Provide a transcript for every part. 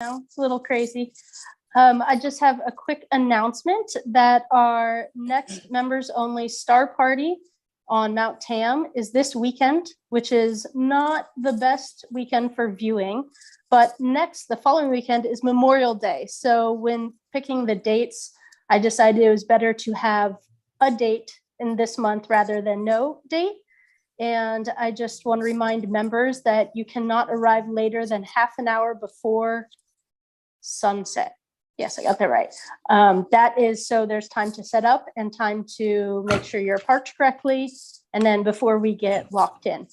now. It's a little crazy. I just have a quick announcement that our next members only star party on Mount Tam is this weekend, which is not the best weekend for viewing, but the following weekend is Memorial Day. So when picking the dates, I decided it was better to have a date in this month rather than no date. And I just want to remind members that you cannot arrive later than half an hour before sunset. Yes, I got that right. That is so there's time to set up and time to make sure you're parked correctly, and then before we get locked in.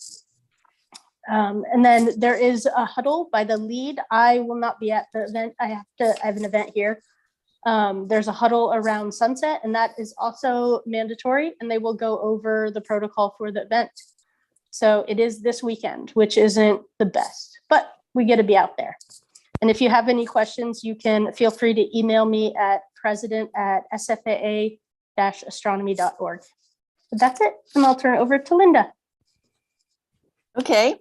And then there is a huddle by the lead. I will not be at the event. I have an event here. There's a huddle around sunset, and that is also mandatory, and they will go over the protocol for the event. So it is this weekend, which isn't the best, but we get to be out there. And if you have any questions, you can feel free to email me at president@sfaa-astronomy.org. But that's it, and I'll turn it over to Linda. Okay,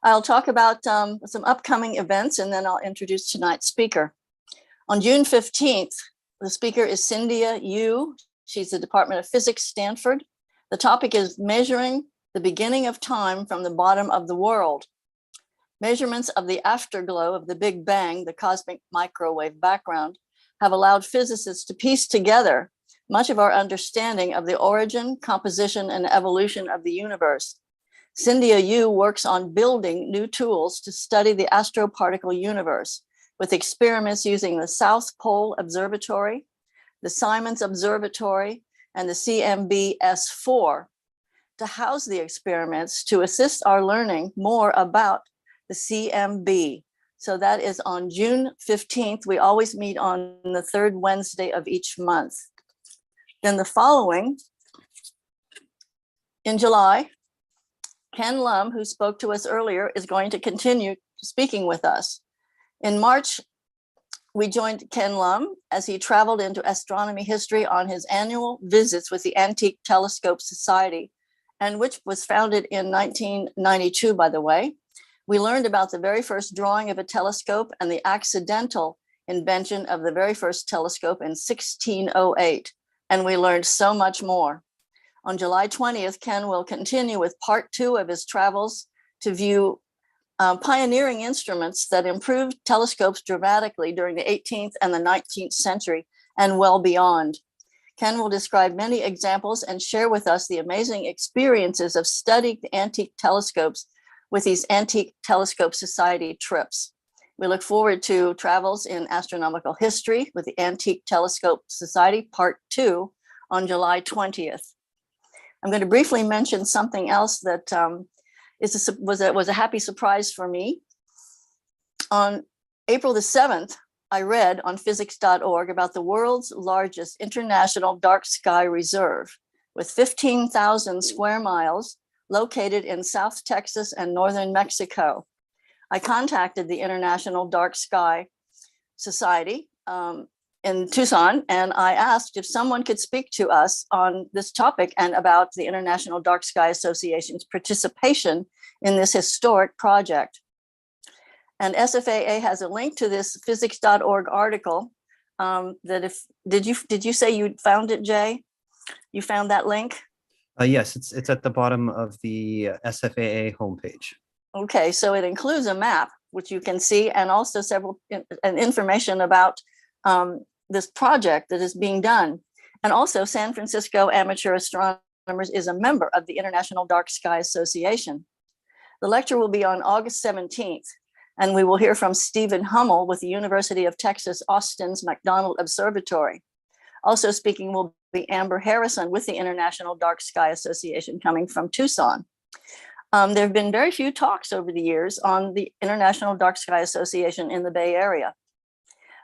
I'll talk about some upcoming events, and then I'll introduce tonight's speaker. On June 15th, the speaker is Cynthia Yu. She's the Department of Physics, Stanford. The topic is measuring the beginning of time from the bottom of the world. Measurements of the afterglow of the Big Bang, the cosmic microwave background, have allowed physicists to piece together much of our understanding of the origin, composition, and evolution of the universe. Cynthia Yu works on building new tools to study the astroparticle universe with experiments using the South Pole Observatory, the Simons Observatory, and the CMB-S4 to house the experiments to assist our learning more about the CMB. So that is on June 15th. We always meet on the third Wednesday of each month. Then the following, in July, Ken Lum, who spoke to us earlier, is going to continue speaking with us. In March, we joined Ken Lum as he traveled into astronomy history on his annual visits with the Antique Telescope Society, and which was founded in 1992, by the way. We learned about the very first drawing of a telescope and the accidental invention of the very first telescope in 1608, and we learned so much more. On July 20th, Ken will continue with part 2 of his travels to view pioneering instruments that improved telescopes dramatically during the 18th and the 19th century and well beyond. Ken will describe many examples and share with us the amazing experiences of studying the antique telescopes with these Antique Telescope Society trips. We look forward to travels in astronomical history with the Antique Telescope Society Part 2 on July 20th. I'm going to briefly mention something else that was a happy surprise for me. On April the 7th, I read on physics.org about the world's largest international dark sky reserve with 15,000 square miles located in South Texas and northern Mexico. I contacted the International Dark Sky Society in Tucson, and I asked if someone could speak to us on this topic and about the International Dark Sky Association's participation in this historic project. And SFAA has a link to this physics.org article did you say you found it, Jay? You found that link? Yes, it's at the bottom of the SFAA homepage. Okay, so it includes a map, which you can see, and also several information about this project that is being done. And also San Francisco Amateur Astronomers is a member of the International Dark Sky Association. The lecture will be on August 17th, and we will hear from Stephen Hummel with the University of Texas Austin's McDonald Observatory. Also speaking will be Amber Harrison with the International Dark Sky Association coming from Tucson. There have been very few talks over the years on the International Dark Sky Association in the Bay Area.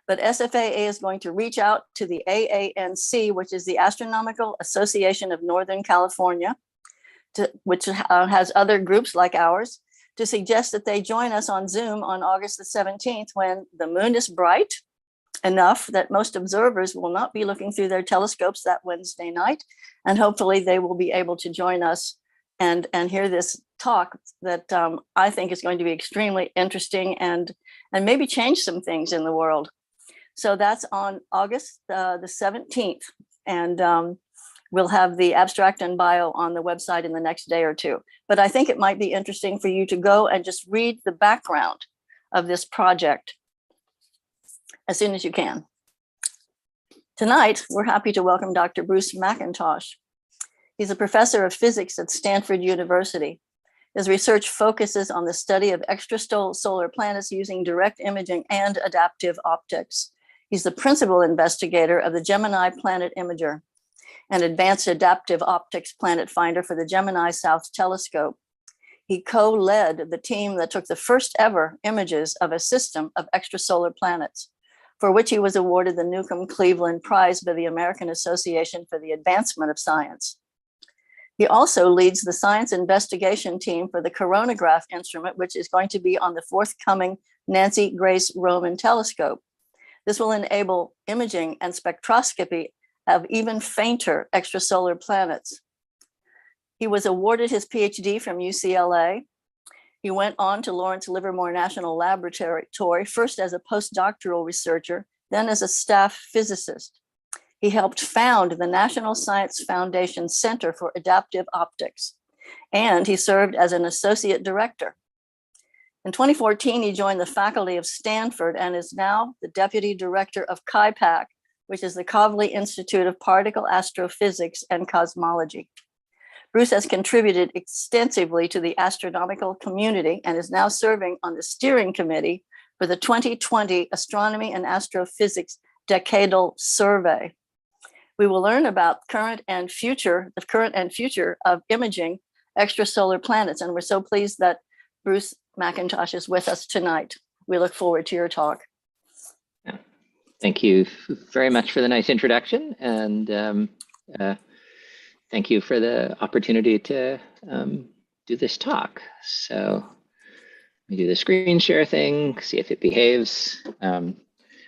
But SFAA is going to reach out to the AANC, which is the Astronomical Association of Northern California, which has other groups like ours, to suggest that they join us on Zoom on August the 17th when the moon is bright enough that most observers will not be looking through their telescopes that Wednesday night. And hopefully they will be able to join us and hear this talk that I think is going to be extremely interesting and and maybe change some things in the world. So that's on August the 17th. And we'll have the abstract and bio on the website in the next day or two. But I think it might be interesting for you to go and just read the background of this project as soon as you can. Tonight, we're happy to welcome Dr. Bruce Mcintosh. He's a professor of physics at Stanford University. His research focuses on the study of extrasolar planets using direct imaging and adaptive optics. He's the principal investigator of the Gemini Planet Imager, an advanced adaptive optics planet finder for the Gemini South Telescope. He co-led the team that took the first ever images of a system of extrasolar planets, for which he was awarded the Newcomb-Cleveland Prize by the American Association for the Advancement of Science. He also leads the science investigation team for the Chronograph instrument, which is going to be on the forthcoming Nancy Grace Roman telescope. This will enable imaging and spectroscopy of even fainter extrasolar planets. He was awarded his PhD from UCLA. He went on to Lawrence Livermore National Laboratory, first as a postdoctoral researcher, then as a staff physicist. He helped found the National Science Foundation Center for Adaptive Optics, and he served as an associate director. In 2014, he joined the faculty of Stanford and is now the deputy director of KIPAC, which is the Kavli Institute of Particle Astrophysics and Cosmology. Bruce has contributed extensively to the astronomical community and is now serving on the steering committee for the 2020 Astronomy and Astrophysics Decadal Survey. We will learn about the current and future of imaging extrasolar planets, and we're so pleased that Bruce Mcintosh is with us tonight. We look forward to your talk. Thank you very much for the nice introduction, and thank you for the opportunity to do this talk. So let me do the screen share thing, see if it behaves. I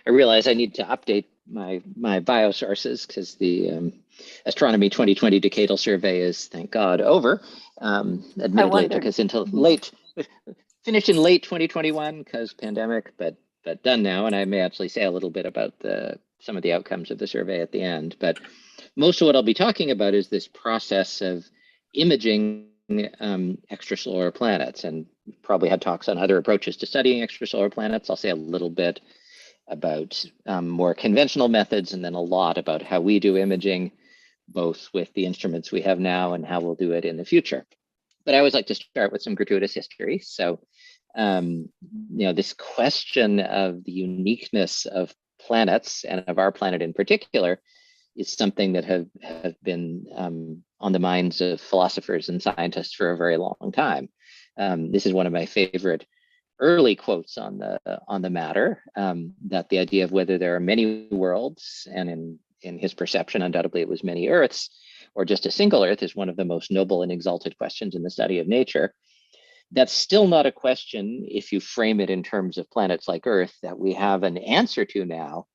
realize I need to update my bio sources because the Astronomy 2020 Decadal Survey is, thank God, over. Admittedly, it took us until finished in late 2021 because pandemic, but done now. And I may actually say a little bit about some of the outcomes of the survey at the end. But most of what I'll be talking about is this process of imaging extrasolar planets, and probably had talks on other approaches to studying extrasolar planets. I'll say a little bit about more conventional methods, and then a lot about how we do imaging, both with the instruments we have now and how we'll do it in the future. But I always like to start with some gratuitous history. So, this question of the uniqueness of planets and of our planet in particular is something that have been on the minds of philosophers and scientists for a very long time. This is one of my favorite early quotes on the matter, that the idea of whether there are many worlds, and in his perception, undoubtedly it was many Earths, or just a single Earth, is one of the most noble and exalted questions in the study of nature. That's still not a question, if you frame it in terms of planets like Earth, that we have an answer to now,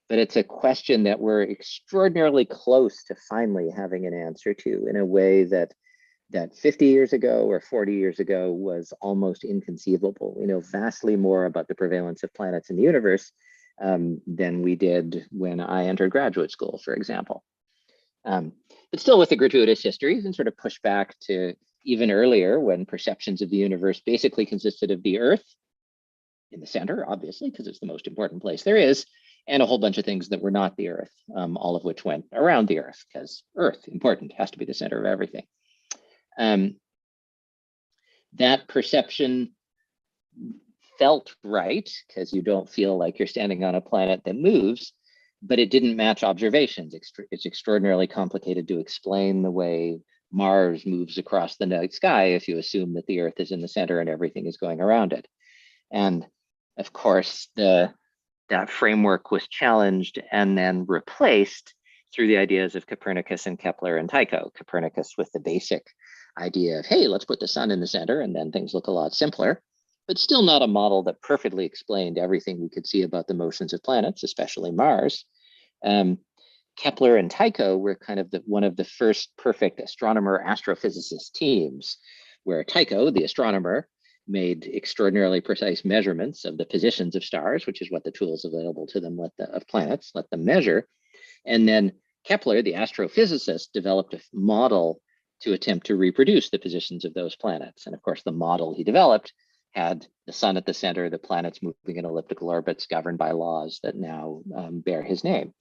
but it's a question that we're extraordinarily close to finally having an answer to, in a way that 50 years ago or 40 years ago was almost inconceivable. We know vastly more about the prevalence of planets in the universe than we did when I entered graduate school, for example. But still, with the gratuitous histories, and sort of push back to even earlier, when perceptions of the universe basically consisted of the Earth in the center, obviously, because it's the most important place there is, and a whole bunch of things that were not the Earth, all of which went around the Earth, because Earth, important, has to be the center of everything. That perception felt right, because you don't feel like you're standing on a planet that moves, but it didn't match observations. It's extraordinarily complicated to explain the way Mars moves across the night sky if you assume that the Earth is in the center and everything is going around it. And of course, that framework was challenged and then replaced through the ideas of Copernicus and Kepler and Tycho. Copernicus with the basic idea of, hey, let's put the sun in the center, and then things look a lot simpler, but still not a model that perfectly explained everything we could see about the motions of planets, especially Mars. Kepler and Tycho were kind of one of the first perfect astronomer astrophysicist teams, where Tycho, the astronomer, made extraordinarily precise measurements of the positions of stars, which is what the tools available to them of planets let them measure. And then Kepler, the astrophysicist, developed a model to attempt to reproduce the positions of those planets. And of course, the model he developed had the sun at the center, the planets moving in elliptical orbits governed by laws that now bear his name.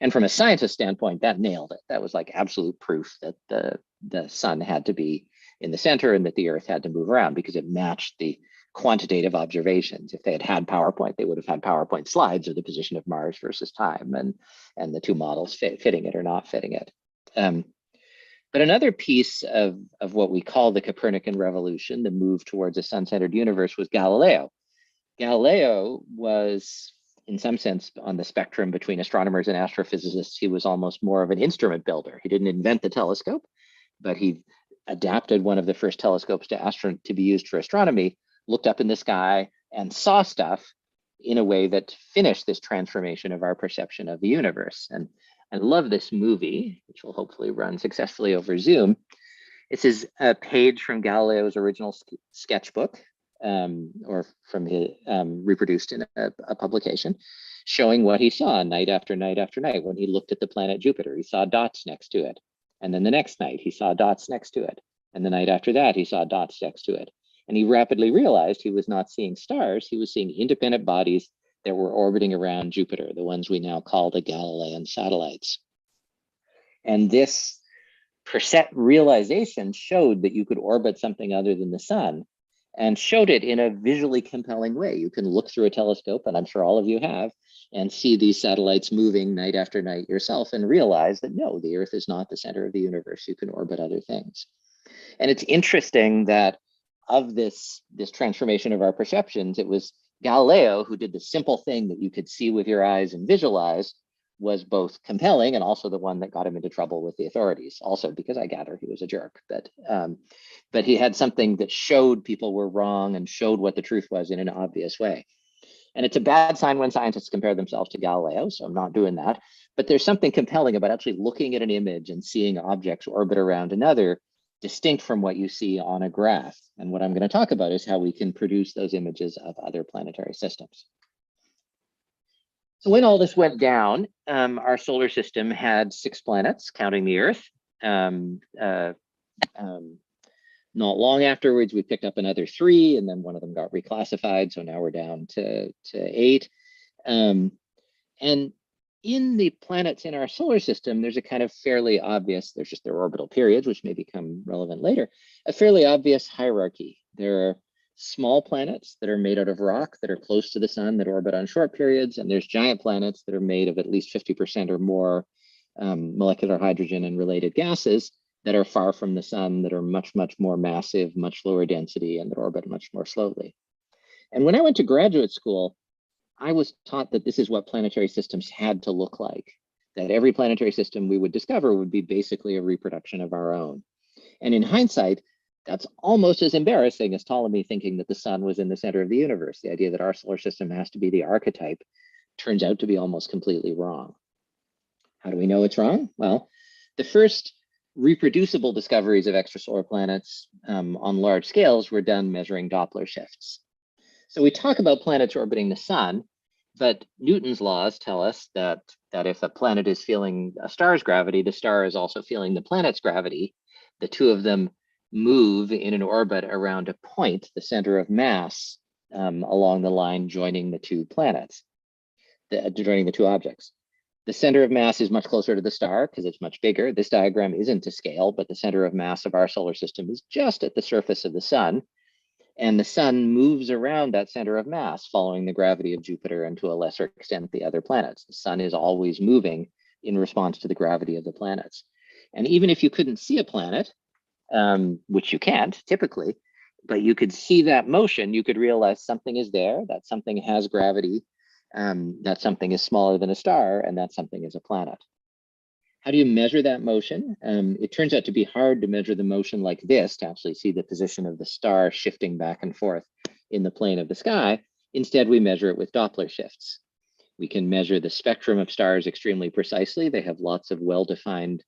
And from a scientist standpoint, that nailed it. That was like absolute proof that the sun had to be in the center and that the Earth had to move around, because it matched the quantitative observations. If they had had PowerPoint, they would have had PowerPoint slides of the position of Mars versus time, and the two models fitting it or not fitting it. But another piece of what we call the Copernican revolution, the move towards a sun-centered universe, was Galileo. Galileo was, in some sense, on the spectrum between astronomers and astrophysicists. He was almost more of an instrument builder. He didn't invent the telescope, but he adapted one of the first telescopes to be used for astronomy, looked up in the sky and saw stuff in a way that finished this transformation of our perception of the universe. And I love this movie, which will hopefully run successfully over Zoom. This is a page from Galileo's original sketchbook, or from his reproduced in a publication, showing what he saw night after night after night. When he looked at the planet Jupiter, he saw dots next to it. And then the next night, he saw dots next to it. And the night after that, he saw dots next to it. And he rapidly realized he was not seeing stars, he was seeing independent bodies that were orbiting around Jupiter, the ones we now call the Galilean Satellites. And this realization showed that you could orbit something other than the sun, and showed it in a visually compelling way. You can look through a telescope, and I'm sure all of you have, and see these satellites moving night after night yourself and realize that no, the Earth is not the center of the universe. You can orbit other things. And it's interesting that of this transformation of our perceptions, it was Galileo who did the simple thing that you could see with your eyes and visualize, was both compelling and also the one that got him into trouble with the authorities. Also, because I gather he was a jerk, but he had something that showed people were wrong and showed what the truth was in an obvious way. And it's a bad sign when scientists compare themselves to Galileo, so I'm not doing that. But there's something compelling about actually looking at an image and seeing objects orbit around another, distinct from what you see on a graph. And what I'm going to talk about is how we can produce those images of other planetary systems. So when all this went down, our solar system had 6 planets, counting the Earth. Not long afterwards, we picked up another 3, and then one of them got reclassified. So now we're down to 8. And in the planets in our solar system, there's a kind of fairly obvious, there's just their orbital periods, which may become relevant later, a fairly obvious hierarchy. There are small planets that are made out of rock that are close to the sun that orbit on short periods, and there's giant planets that are made of at least 50% or more molecular hydrogen and related gases that are far from the sun, that are much, much more massive, much lower density, and that orbit much more slowly. And when I went to graduate school, I was taught that this is what planetary systems had to look like, that every planetary system we would discover would be basically a reproduction of our own. And in hindsight, that's almost as embarrassing as Ptolemy thinking that the sun was in the center of the universe. The idea that our solar system has to be the archetype turns out to be almost completely wrong. How do we know it's wrong? Well, the first reproducible discoveries of extrasolar planets on large scales were done measuring Doppler shifts. So we talk about planets orbiting the sun, but Newton's laws tell us that if a planet is feeling a star's gravity, the star is also feeling the planet's gravity. The two of them move in an orbit around a point, the center of mass, along the line joining the two planets, joining the two objects. The center of mass is much closer to the star because it's much bigger. This diagram isn't to scale, but the center of mass of our solar system is just at the surface of the sun. And the sun moves around that center of mass, following the gravity of Jupiter and to a lesser extent the other planets. The sun is always moving in response to the gravity of the planets. And even if you couldn't see a planet, which you can't typically, but you could see that motion, you could realize something is there, that something has gravity, that something is smaller than a star, and that something is a planet. How do you measure that motion? It turns out to be hard to measure the motion like this, to actually see the position of the star shifting back and forth in the plane of the sky. Instead, we measure it with Doppler shifts. We can measure the spectrum of stars extremely precisely. They have lots of well-defined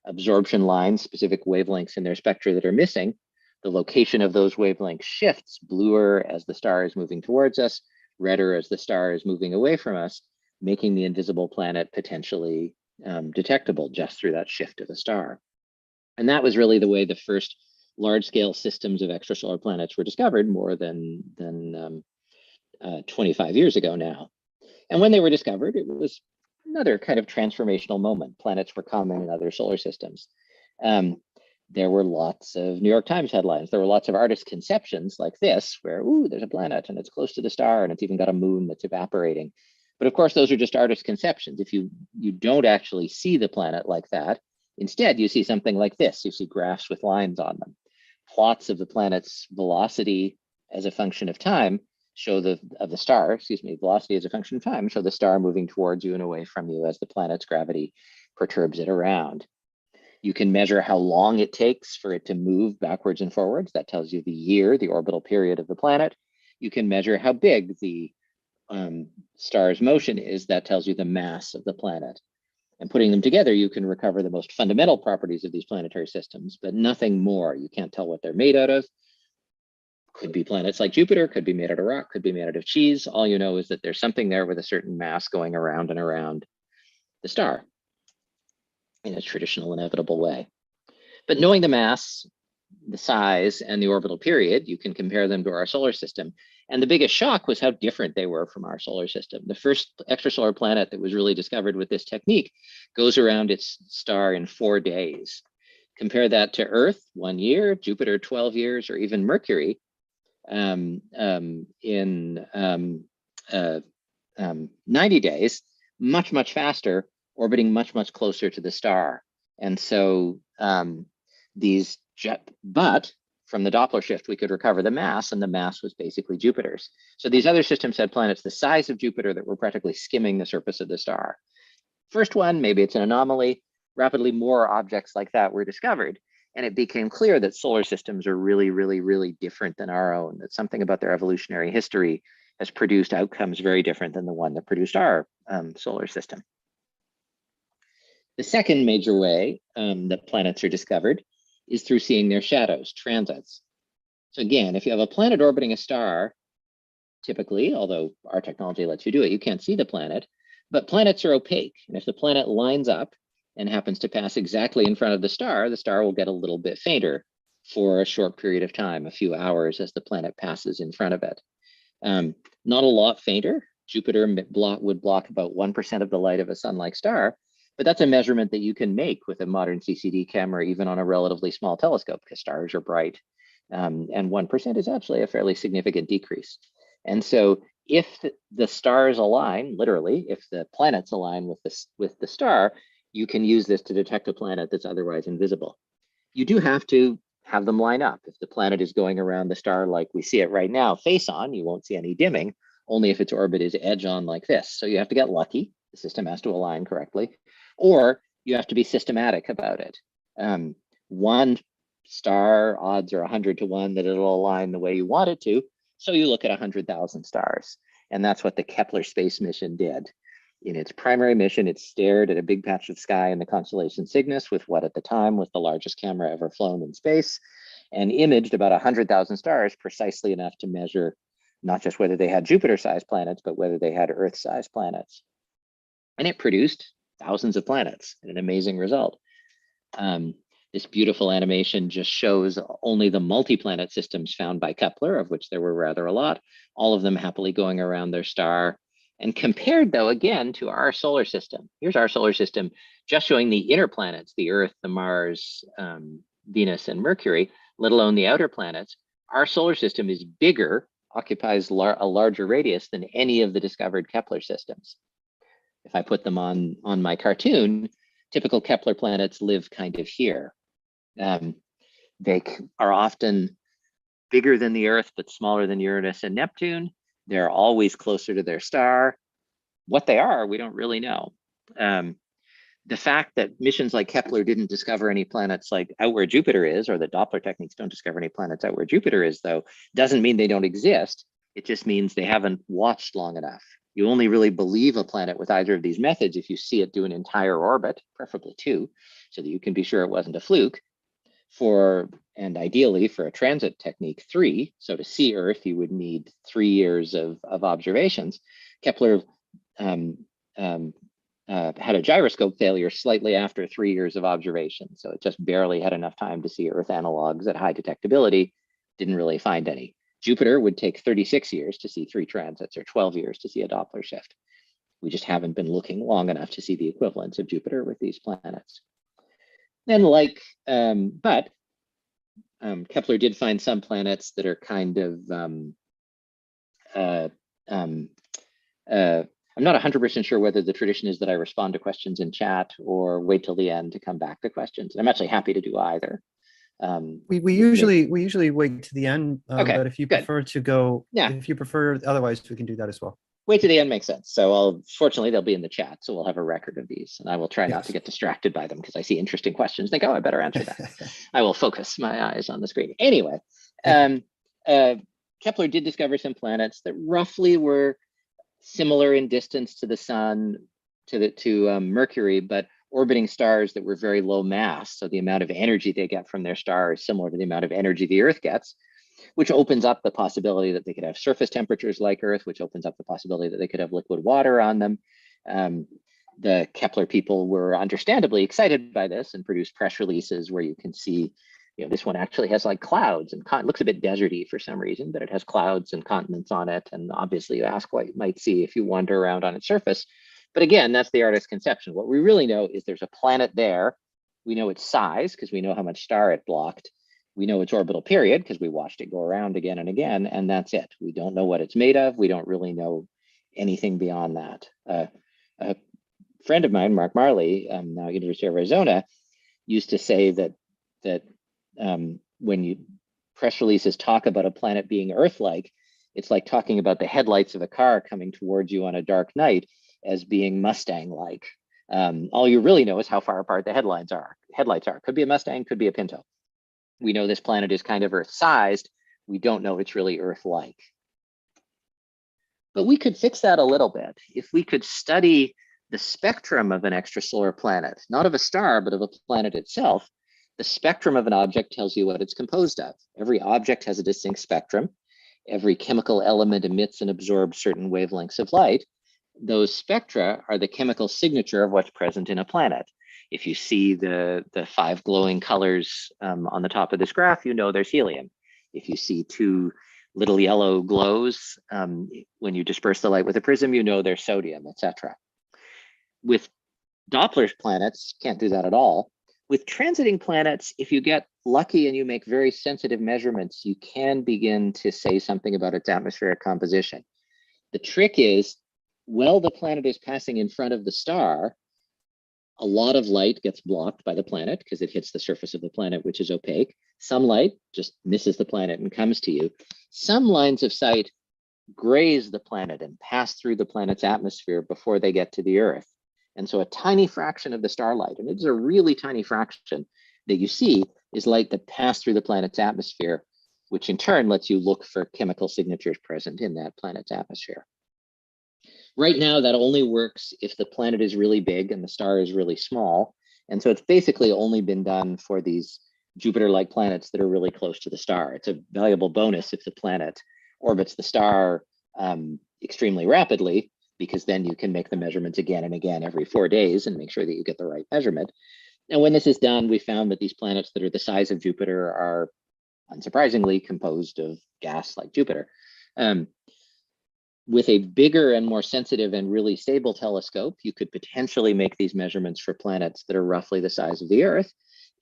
absorption lines, specific wavelengths in their spectra that are missing. The location of those wavelengths shifts, bluer as the star is moving towards us, redder as the star is moving away from us, making the invisible planet potentially detectable just through that shift of the star. And that was really the way the first large-scale systems of extrasolar planets were discovered more than 25 years ago now. And when they were discovered, it was another kind of transformational moment. Planets were common in other solar systems. There were lots of New York Times headlines. There were lots of artist conceptions like this, where, ooh, there's a planet and it's close to the star and it's even got a moon that's evaporating. But of course, those are just artist conceptions. If you don't actually see the planet like that, instead you see something like this. You see graphs with lines on them. Plots of the planet's velocity as a function of time show velocity as a function of time, show the star moving towards you and away from you as the planet's gravity perturbs it around. You can measure how long it takes for it to move backwards and forwards. That tells you the year, the orbital period of the planet. You can measure how big the star's motion is. That tells you the mass of the planet. And putting them together, you can recover the most fundamental properties of these planetary systems, but nothing more. You can't tell what they're made out of. Could be planets like Jupiter, could be made out of rock, could be made out of cheese. All you know is that there's something there with a certain mass going around and around the star in a traditional inevitable way. But knowing the mass, the size, and the orbital period, you can compare them to our solar system. And the biggest shock was how different they were from our solar system. The first extrasolar planet that was really discovered with this technique goes around its star in 4 days. Compare that to Earth, 1 year, Jupiter, 12 years, or even Mercury in 90 days, much faster, orbiting much closer to the star. And so but from the Doppler shift, we could recover the mass, and the mass was basically Jupiter's. So these other systems had planets the size of Jupiter that were practically skimming the surface of the star. First one, maybe it's an anomaly. Rapidly more objects like that were discovered. And it became clear that solar systems are really different than our own, that something about their evolutionary history has produced outcomes very different than the one that produced our solar system. The second major way that planets are discovered is through seeing their shadows, transits. So again, if you have a planet orbiting a star, typically, although our technology lets you do it, you can't see the planet, but planets are opaque. And if the planet lines up and happens to pass exactly in front of the star will get a little bit fainter for a short period of time, a few hours as the planet passes in front of it. Not a lot fainter. Jupiter would block about 1% of the light of a sun-like star, but that's a measurement that you can make with a modern CCD camera, even on a relatively small telescope, because stars are bright. And 1% is actually a fairly significant decrease. And so if the stars align, literally, if the planets align with the star, you can use this to detect a planet that's otherwise invisible. You do have to have them line up. If the planet is going around the star like we see it right now, face on, you won't see any dimming, only if its orbit is edge on like this. So you have to get lucky. The system has to align correctly, or you have to be systematic about it. One star, odds are 100 to 1 that it'll align the way you want it to. So you look at 100,000 stars. And that's what the Kepler space mission did. In its primary mission, it stared at a big patch of sky in the constellation Cygnus with what at the time was the largest camera ever flown in space, and imaged about 100,000 stars precisely enough to measure not just whether they had Jupiter-sized planets, but whether they had Earth-sized planets. And it produced thousands of planets, an amazing result. This beautiful animation just shows only the multi-planet systems found by Kepler, of which there were rather a lot, all of them happily going around their star. And compared, though, again, to our solar system. Here's our solar system just showing the inner planets, the Earth, the Mars, Venus, and Mercury, let alone the outer planets. Our solar system is bigger, occupies a larger radius than any of the discovered Kepler systems. If I put them on my cartoon, typical Kepler planets live kind of here. They are often bigger than the Earth, but smaller than Uranus and Neptune. They're always closer to their star. What they are, we don't really know. The fact that missions like Kepler didn't discover any planets like out where Jupiter is, or the Doppler techniques don't discover any planets out where Jupiter is, though, doesn't mean they don't exist. It just means they haven't watched long enough. You only really believe a planet with either of these methods if you see it do an entire orbit, preferably 2, so that you can be sure it wasn't a fluke. And ideally for a transit technique 3, so to see Earth, you would need 3 years of observations. Kepler had a gyroscope failure slightly after 3 years of observation. So it just barely had enough time to see Earth analogs at high detectability, didn't really find any. Jupiter would take 36 years to see 3 transits, or 12 years to see a Doppler shift. We just haven't been looking long enough to see the equivalence of Jupiter with these planets. And Kepler did find some planets that are kind of, I'm not 100% sure whether the tradition is that I respond to questions in chat or wait till the end to come back to questions. I'm actually happy to do either. We usually wait to the end, Okay, but if you good. prefer to go, Yeah. if you prefer, otherwise we can do that as well. Wait to the end makes sense. So fortunately they'll be in the chat, so we'll have a record of these, and I will try not to get distracted by them because I see interesting questions. Think, oh, I better answer that. I will focus my eyes on the screen. Anyway, Kepler did discover some planets that roughly were similar in distance to the sun, to Mercury, but orbiting stars that were very low mass. So the amount of energy they get from their star is similar to the amount of energy the Earth gets, which opens up the possibility that they could have surface temperatures like Earth, which opens up the possibility that they could have liquid water on them. The Kepler people were understandably excited by this and produced press releases where you can see, this one actually has like clouds and it looks a bit deserty for some reason, but it has clouds and continents on it. And obviously you ask what you might see if you wander around on its surface. But again, that's the artist's conception. What we really know is there's a planet there. We know its size because we know how much star it blocked. We know its orbital period because we watched it go around again and again, and that's it. We don't know what it's made of. We don't really know anything beyond that. A friend of mine, Mark Marley, now at University of Arizona, used to say that when press releases talk about a planet being Earth-like, it's like talking about the headlights of a car coming towards you on a dark night as being Mustang-like. All you really know is how far apart the headlights are. Could be a Mustang, could be a Pinto. We know this planet is kind of Earth-sized. We don't know it's really Earth-like. But we could fix that a little bit. If we could study the spectrum of an extrasolar planet, not of a star, but of a planet itself, the spectrum of an object tells you what it's composed of. Every object has a distinct spectrum. Every chemical element emits and absorbs certain wavelengths of light. Those spectra are the chemical signature of what's present in a planet. If you see the 5 glowing colors on the top of this graph, you know there's helium. If you see 2 little yellow glows, when you disperse the light with a prism, you know there's sodium, etc. With Doppler's planets, can't do that at all. With transiting planets, if you get lucky and you make very sensitive measurements, you can begin to say something about its atmospheric composition. The trick is, while the planet is passing in front of the star, a lot of light gets blocked by the planet because it hits the surface of the planet, which is opaque. Some light just misses the planet and comes to you. Some lines of sight graze the planet and pass through the planet's atmosphere before they get to the Earth. And so a tiny fraction of the starlight, and it's a really tiny fraction that you see, is light that passed through the planet's atmosphere, which in turn lets you look for chemical signatures present in that planet's atmosphere. Right now, that only works if the planet is really big and the star is really small. And so it's basically only been done for these Jupiter-like planets that are really close to the star. It's a valuable bonus if the planet orbits the star extremely rapidly, because then you can make the measurements again and again every 4 days and make sure that you get the right measurement. And when this is done, we found that these planets that are the size of Jupiter are unsurprisingly composed of gas like Jupiter. With a bigger and more sensitive and really stable telescope, you could potentially make these measurements for planets that are roughly the size of the Earth.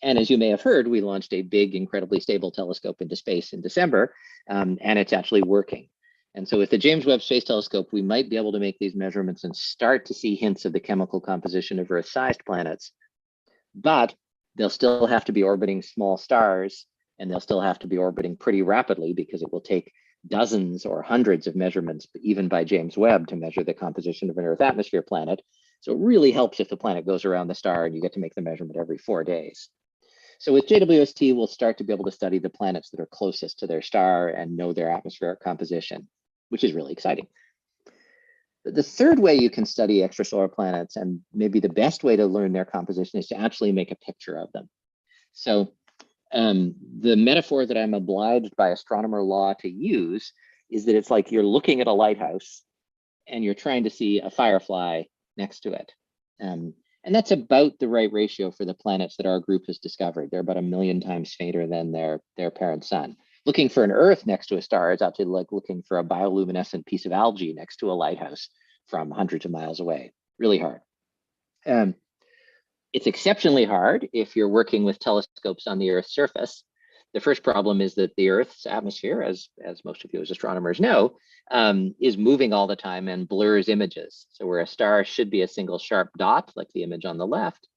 And as you may have heard, we launched a big, incredibly stable telescope into space in December, and it's actually working. And so with the James Webb Space Telescope, we might be able to make these measurements and start to see hints of the chemical composition of Earth-sized planets. But they'll still have to be orbiting small stars, and they'll still have to be orbiting pretty rapidly because it will take dozens or hundreds of measurements, even by James Webb, to measure the composition of an Earth atmosphere planet. So it really helps if the planet goes around the star and you get to make the measurement every 4 days. So with JWST, we'll start to be able to study the planets that are closest to their star and know their atmospheric composition, which is really exciting. The third way you can study extrasolar planets, and maybe the best way to learn their composition, is to actually make a picture of them. So The metaphor that I'm obliged by astronomer law to use is that it's like you're looking at a lighthouse and you're trying to see a firefly next to it. And that's about the right ratio for the planets that our group has discovered. They're about 1 million times fainter than their parent sun. Looking for an Earth next to a star is actually like looking for a bioluminescent piece of algae next to a lighthouse from hundreds of miles away. Really hard. It's exceptionally hard if you're working with telescopes on the Earth's surface. The first problem is that the Earth's atmosphere, as most of you as astronomers know, is moving all the time and blurs images. So where a star should be a single sharp dot, like the image on the left,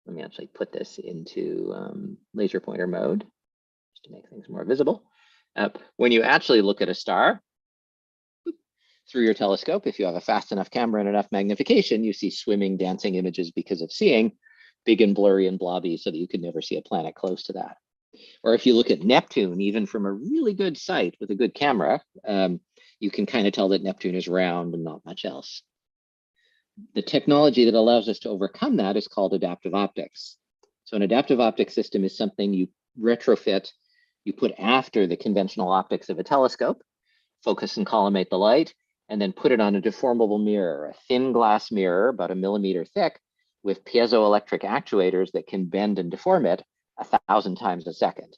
let me actually put this into laser pointer mode, just to make things more visible. When you actually look at a star through your telescope, if you have a fast enough camera and enough magnification, you see swimming, dancing images because of seeing big and blurry and blobby so that you can never see a planet close to that. Or if you look at Neptune, even from a really good site with a good camera, you can kind of tell that Neptune is round and not much else. The technology that allows us to overcome that is called adaptive optics. So an adaptive optics system is something you retrofit, you put after the conventional optics of a telescope, focus and collimate the light, and then put it on a deformable mirror, a thin glass mirror about 1 millimeter thick with piezoelectric actuators that can bend and deform it 1,000 times a second.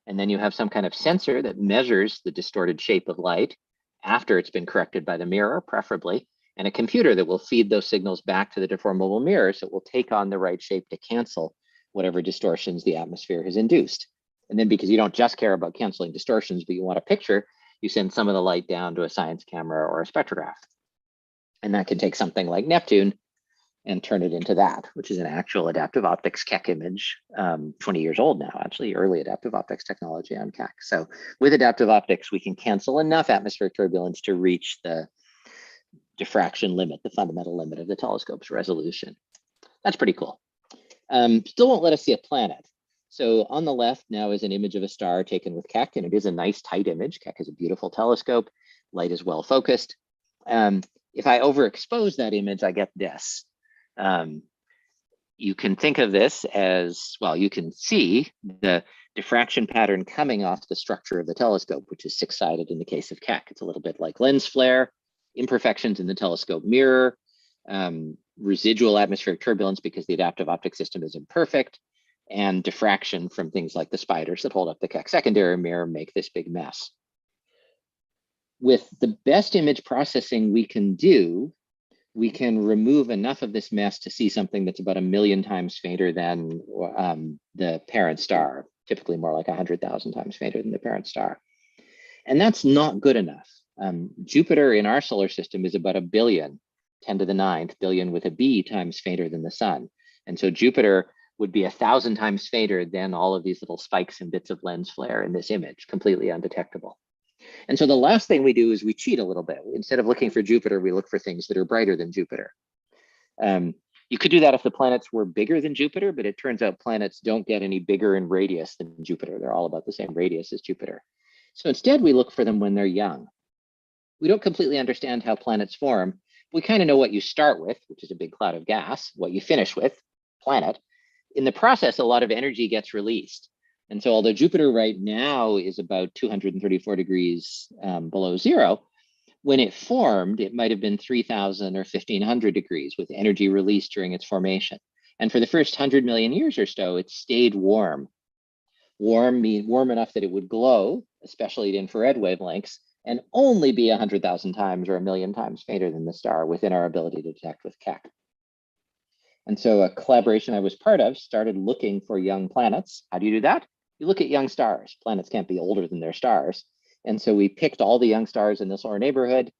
And then you have some kind of sensor that measures the distorted shape of light after it's been corrected by the mirror, preferably, and a computer that will feed those signals back to the deformable mirror so it will take on the right shape to cancel whatever distortions the atmosphere has induced. And then because you don't just care about canceling distortions, but you want a picture, you send some of the light down to a science camera or a spectrograph. And that can take something like Neptune and turn it into that, which is an actual adaptive optics Keck image, 20 years old now, actually, early adaptive optics technology on Keck. So with adaptive optics, we can cancel enough atmospheric turbulence to reach the diffraction limit, the fundamental limit of the telescope's resolution. That's pretty cool. Still won't let us see a planet. So on the left now is an image of a star taken with Keck, and it is a nice tight image. Keck is a beautiful telescope. Light is well focused. If I overexpose that image, I get this. You can think of this as, well, you can see the diffraction pattern coming off the structure of the telescope, which is 6-sided in the case of Keck. It's a little bit like lens flare, imperfections in the telescope mirror, residual atmospheric turbulence because the adaptive optic system is imperfect, and diffraction from things like the spiders that hold up the Keck secondary mirror make this big mess. With the best image processing we can do, we can remove enough of this mess to see something that's about 1 million times fainter than the parent star, typically more like 100,000 times fainter than the parent star. And that's not good enough. Jupiter in our solar system is about 1 billion, 10 to the 9th billion with a B times fainter than the sun. And so Jupiter would be 1,000 times fainter than all of these little spikes and bits of lens flare in this image, completely undetectable. And so the last thing we do is we cheat a little bit. Instead of looking for Jupiter, we look for things that are brighter than Jupiter. You could do that if the planets were bigger than Jupiter, but it turns out planets don't get any bigger in radius than Jupiter. They're all about the same radius as Jupiter. So instead, we look for them when they're young. We don't completely understand how planets form. We kind of know what you start with, which is a big cloud of gas, what you finish with, planet. In the process, a lot of energy gets released. And so although Jupiter right now is about 234 degrees below zero, when it formed, it might have been 3,000 or 1,500 degrees with energy released during its formation. And for the first 100 million years or so, it stayed warm. Warm means warm enough that it would glow, especially at infrared wavelengths, and only be 100,000 times or 1 million times fainter than the star within our ability to detect with Keck. And so a collaboration I was part of started looking for young planets. How do you do that? You look at young stars. Planets can't be older than their stars. And so we picked all the young stars in the solar neighborhood,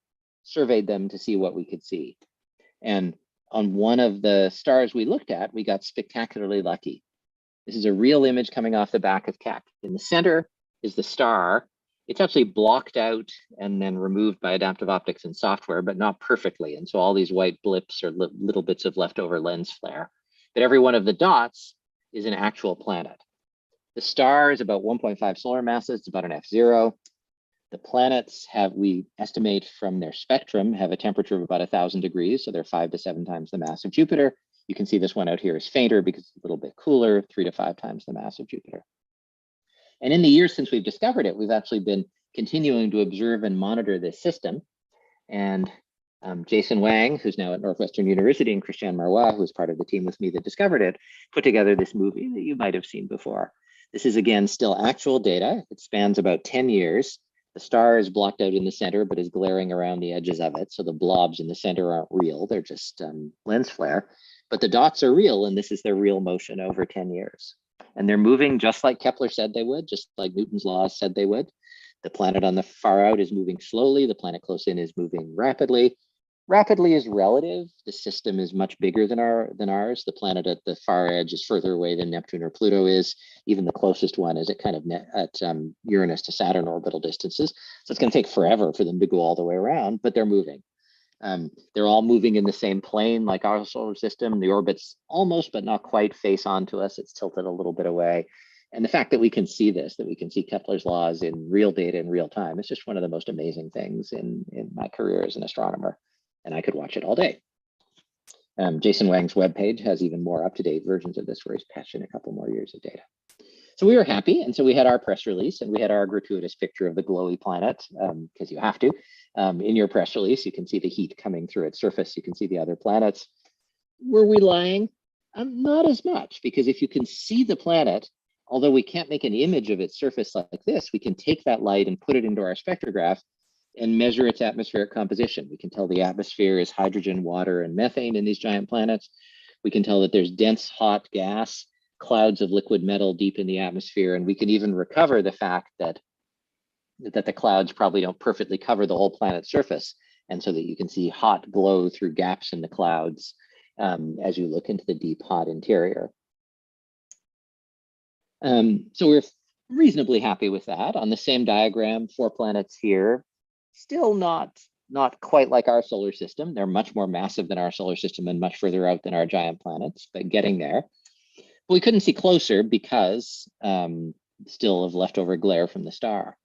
surveyed them to see what we could see. And on one of the stars we looked at, we got spectacularly lucky. This is a real image coming off the back of Keck. In the center is the star. It's actually blocked out and then removed by adaptive optics and software, but not perfectly. And so all these white blips are little bits of leftover lens flare. But every one of the dots is an actual planet. The star is about 1.5 solar masses. It's about an F0. The planets have, we estimate from their spectrum, have a temperature of about 1,000 degrees. So they're 5 to 7 times the mass of Jupiter. You can see this one out here is fainter because it's a little bit cooler, 3 to 5 times the mass of Jupiter. And in the years since we've discovered it, we've actually been continuing to observe and monitor this system. And Jason Wang, who's now at Northwestern University, and Christian Marois, who's part of the team with me that discovered it, put together this movie that you might have seen before. This is, again, still actual data. It spans about 10 years. The star is blocked out in the center, but is glaring around the edges of it. So the blobs in the center aren't real. They're just lens flare. But the dots are real, and this is their real motion over 10 years. And they're moving just like Kepler said they would, just like Newton's laws said they would. The planet on the far out is moving slowly. The planet close in is moving rapidly. Rapidly is relative. The system is much bigger than ours. The planet at the far edge is further away than Neptune or Pluto is. Even the closest one is at kind of at Uranus to Saturn orbital distances. So it's going to take forever for them to go all the way around, but they're moving. They're all moving in the same plane like our solar system. The orbits almost, but not quite face onto us. It's tilted a little bit away. And the fact that we can see this, that we can see Kepler's laws in real data in real time, is just one of the most amazing things in my career as an astronomer. And I could watch it all day. Jason Wang's webpage has even more up-to-date versions of this where he's patched in a couple more years of data. So we were happy, and so we had our press release, and we had our gratuitous picture of the glowy planet, because you have to. In your press release, you can see the heat coming through its surface. You can see the other planets. Were we lying? Not as much, because if you can see the planet, although we can't make an image of its surface like this, we can take that light and put it into our spectrograph and measure its atmospheric composition. We can tell the atmosphere is hydrogen, water, and methane in these giant planets. We can tell that there's dense, hot gas, clouds of liquid metal deep in the atmosphere, and we can even recover the fact that the clouds probably don't perfectly cover the whole planet's surface, and so that you can see hot glow through gaps in the clouds as you look into the deep, hot interior. So we're reasonably happy with that. On the same diagram, 4 planets here, still not quite like our solar system. They're much more massive than our solar system and much further out than our giant planets, but getting there. But we couldn't see closer because still of leftover glare from the star.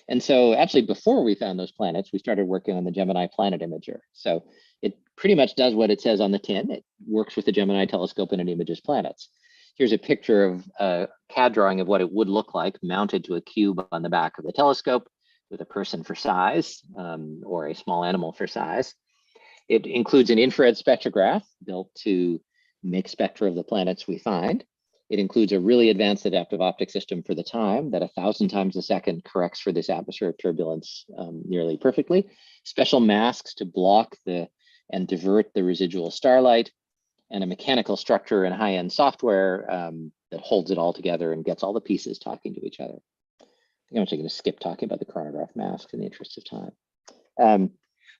And so actually before we found those planets, we started working on the Gemini Planet Imager. So it pretty much does what it says on the tin. It works with the Gemini Telescope and it images planets. Here's a picture of a CAD drawing of what it would look like mounted to a cube on the back of the telescope with a person for size or a small animal for size. It includes an infrared spectrograph built to make spectra of the planets we find. It includes a really advanced adaptive optic system for the time that 1,000 times a second corrects for this atmospheric turbulence nearly perfectly. Special masks to block and divert the residual starlight, and a mechanical structure and high-end software that holds it all together and gets all the pieces talking to each other. I'm actually going to skip talking about the chronograph mask in the interest of time.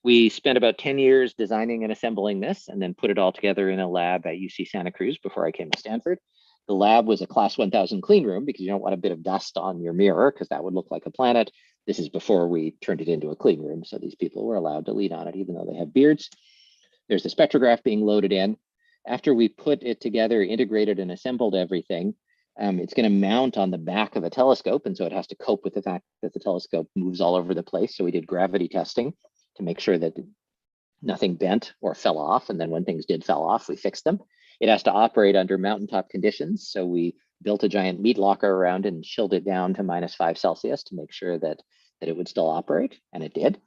We spent about 10 years designing and assembling this and then put it all together in a lab at UC Santa Cruz before I came to Stanford. The lab was a class 1000 clean room because you don't want a bit of dust on your mirror because that would look like a planet. This is before we turned it into a clean room. So these people were allowed to lead on it even though they have beards. There's the spectrograph being loaded in. After we put it together, integrated and assembled everything, it's going to mount on the back of a telescope. And so it has to cope with the fact that the telescope moves all over the place. So we did gravity testing to make sure that nothing bent or fell off. And then when things did fell off, we fixed them. It has to operate under mountaintop conditions. So we built a giant meat locker around it and chilled it down to -5 Celsius to make sure that it would still operate. And it did.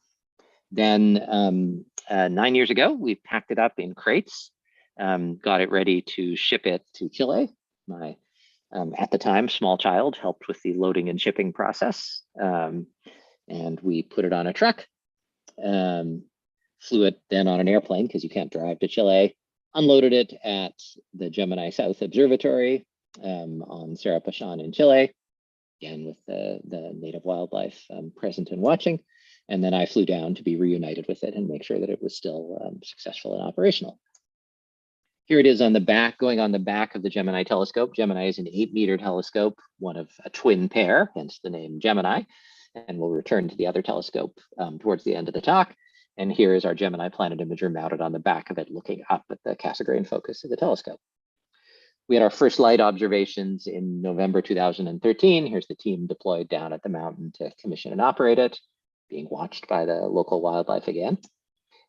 Then 9 years ago, we packed it up in crates, got it ready to ship it to Chile. My at the time, small child helped with the loading and shipping process. And we put it on a truck, flew it then on an airplane because you can't drive to Chile, unloaded it at the Gemini South Observatory on Cerro Pachán in Chile, again with the native wildlife present and watching. And then I flew down to be reunited with it and make sure that it was still successful and operational. Here it is on the back, going on the back of the Gemini telescope. Gemini is an 8-meter telescope, one of a twin pair, hence the name Gemini. And we'll return to the other telescope towards the end of the talk. And here is our Gemini Planet Imager mounted on the back of it, looking up at the Cassegrain focus of the telescope. We had our first light observations in November 2013. Here's the team deployed down at the mountain to commission and operate it, being watched by the local wildlife again.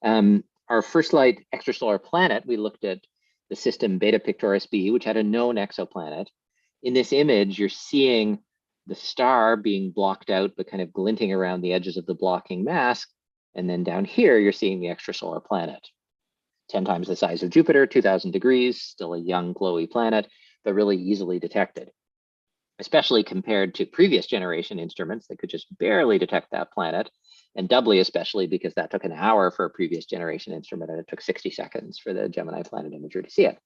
Our first light extrasolar planet, we looked at the system Beta Pictoris b, which had a known exoplanet. In this image, you're seeing the star being blocked out, but kind of glinting around the edges of the blocking mask. And then down here, you're seeing the extrasolar planet. 10 times the size of Jupiter, 2000 degrees, still a young glowy planet, but really easily detected, especially compared to previous generation instruments that could just barely detect that planet, and doubly especially because that took an hour for a previous generation instrument and it took 60 seconds for the Gemini Planet Imager to see it.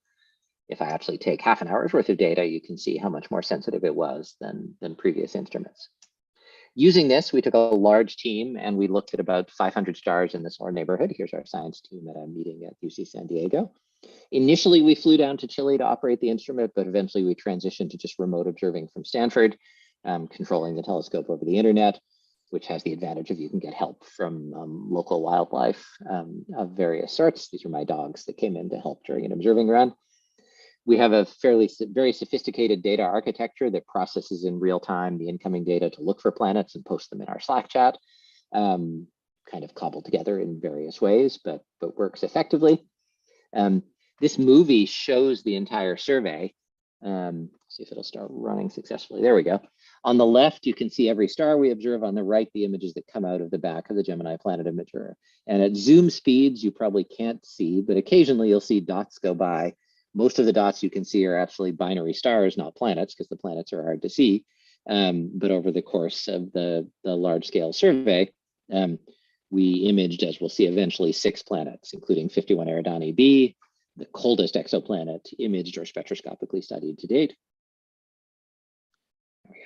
If I actually take half an hour's worth of data, you can see how much more sensitive it was than previous instruments. Using this, we took a large team and we looked at about 500 stars in the solar neighborhood. Here's our science team at a meeting at UC San Diego. Initially, we flew down to Chile to operate the instrument, but eventually we transitioned to just remote observing from Stanford, controlling the telescope over the internet, which has the advantage of you can get help from local wildlife of various sorts. These are my dogs that came in to help during an observing run. We have a very sophisticated data architecture that processes in real time the incoming data to look for planets and post them in our Slack chat, kind of cobbled together in various ways, but works effectively. This movie shows the entire survey. See if it'll start running successfully. There we go. On the left, you can see every star we observe. On the right, the images that come out of the back of the Gemini Planet Imager. And at zoom speeds, you probably can't see, but occasionally you'll see dots go by. Most of the dots you can see are actually binary stars, not planets, because the planets are hard to see. But over the course of the large-scale survey, we imaged, as we'll see eventually, 6 planets, including 51 Eridani b, the coldest exoplanet imaged or spectroscopically studied to date. There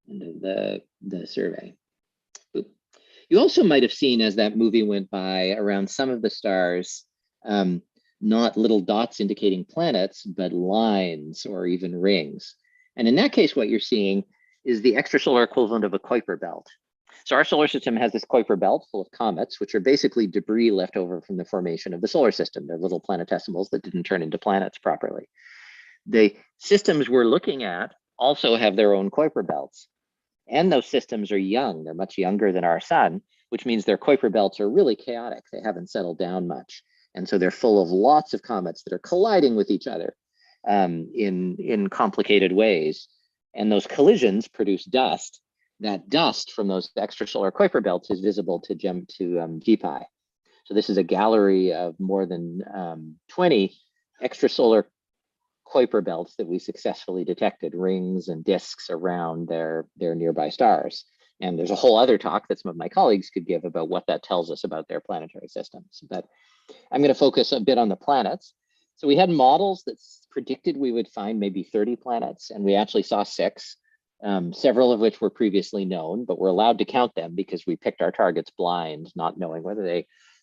we go. End of the survey. Oop. You also might have seen, as that movie went by, around some of the stars, not little dots indicating planets, but lines or even rings. And in that case, what you're seeing is the extrasolar equivalent of a Kuiper belt. So our solar system has this Kuiper belt full of comets, which are basically debris left over from the formation of the solar system. They're little planetesimals that didn't turn into planets properly. The systems we're looking at also have their own Kuiper belts. And those systems are young. They're much younger than our sun, which means their Kuiper belts are really chaotic. They haven't settled down much. And so they're full of lots of comets that are colliding with each other in complicated ways. And those collisions produce dust. That dust from those extrasolar Kuiper belts is visible to GPI. So this is a gallery of more than 20 extrasolar Kuiper belts that we successfully detected, rings and disks around their nearby stars. And there's a whole other talk that some of my colleagues could give about what that tells us about their planetary systems. But I'm going to focus a bit on the planets. So we had models that predicted we would find maybe 30 planets, and we actually saw 6, several of which were previously known, but we're allowed to count them because we picked our targets blind, not knowing whether